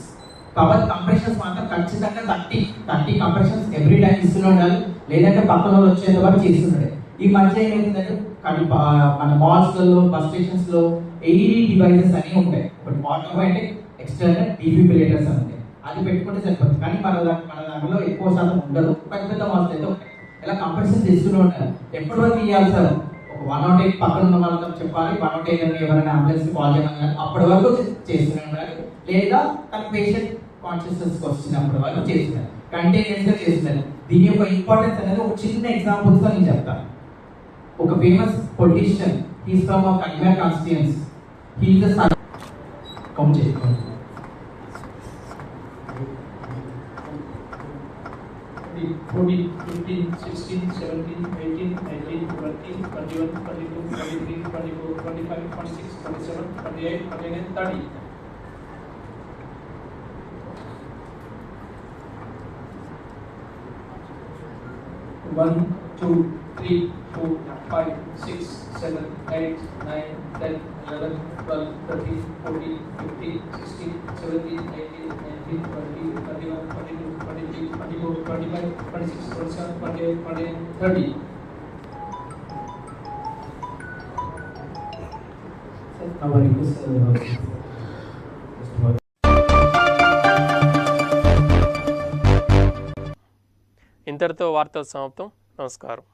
కాబట్టి కంప్రెషన్స్ మాత్రం ఖచ్చితంగా 30 కంప్రెషన్స్ ఎవ్రీ టైం ఇస్తూనే ఉండాలి, లేదంటే పక్కన వచ్చేంత వరకు చేస్తుండే. ఈ మధ్య ఏమైందంటే కానీ మన మాల్స్లలో బస్ స్టేషన్స్లో ఏఈడి డివైసెస్ అన్నీ ఉంటాయి. బట్ మాటర్లో అంటే ఎక్స్టర్నల్ డిఫిబ్రిలేటర్స్ అని ఉంటాయి. అది పెట్టుకుంటే సరిపోతుంది. కానీ మన దాంట్లో ఎక్కువ శాతం ఉండదు. పెద్ద పెద్ద మాల్స్ అయితే ఉంటాయి. ఇలా కంపల్సరీ చేస్తూనే ఉంటారు. ఎప్పటి వరకు ఇవ్వాలి సార్? 108 పక్కన ఉన్న వాళ్ళతో చెప్పాలి. 108 అని ఎవరైనా అంబులెన్స్ కాల్ చేయాలి. అప్పటి వరకు చేస్తూనే ఉండాలి. లేదా తన పేషెంట్ కాన్షియస్నెస్కి వచ్చినప్పటి వరకు చేస్తున్నారు. కంటిన్యూస్గా చేస్తున్నారు. దీని యొక్క ఇంపార్టెన్స్ అనేది ఒక చిన్న ఎగ్జాంపుల్స్తో నేను చెప్తాను. ఒక ఫేమస్ పొలిటీషియన్, హీస్ ఫ్రమ్ కన్వీనర్ constituency. He's the son count చేసుకోండి.
14, 15, 16, 17, 18, 19, 20, 21, 22, 23, 24, 25, 26, 27, 28, 29, 30. One, 2, 3, 4, 5, 6, 7, 8, 9, 10, 11, 12, 13, 14, 15, 16, 17, 18, 19, 20, 21, 22, 23, 24, 25, 26, 27, 28, 29, 30.
Now I request
ఇంతటితో వార్తలు సమాప్తం. నమస్కారం.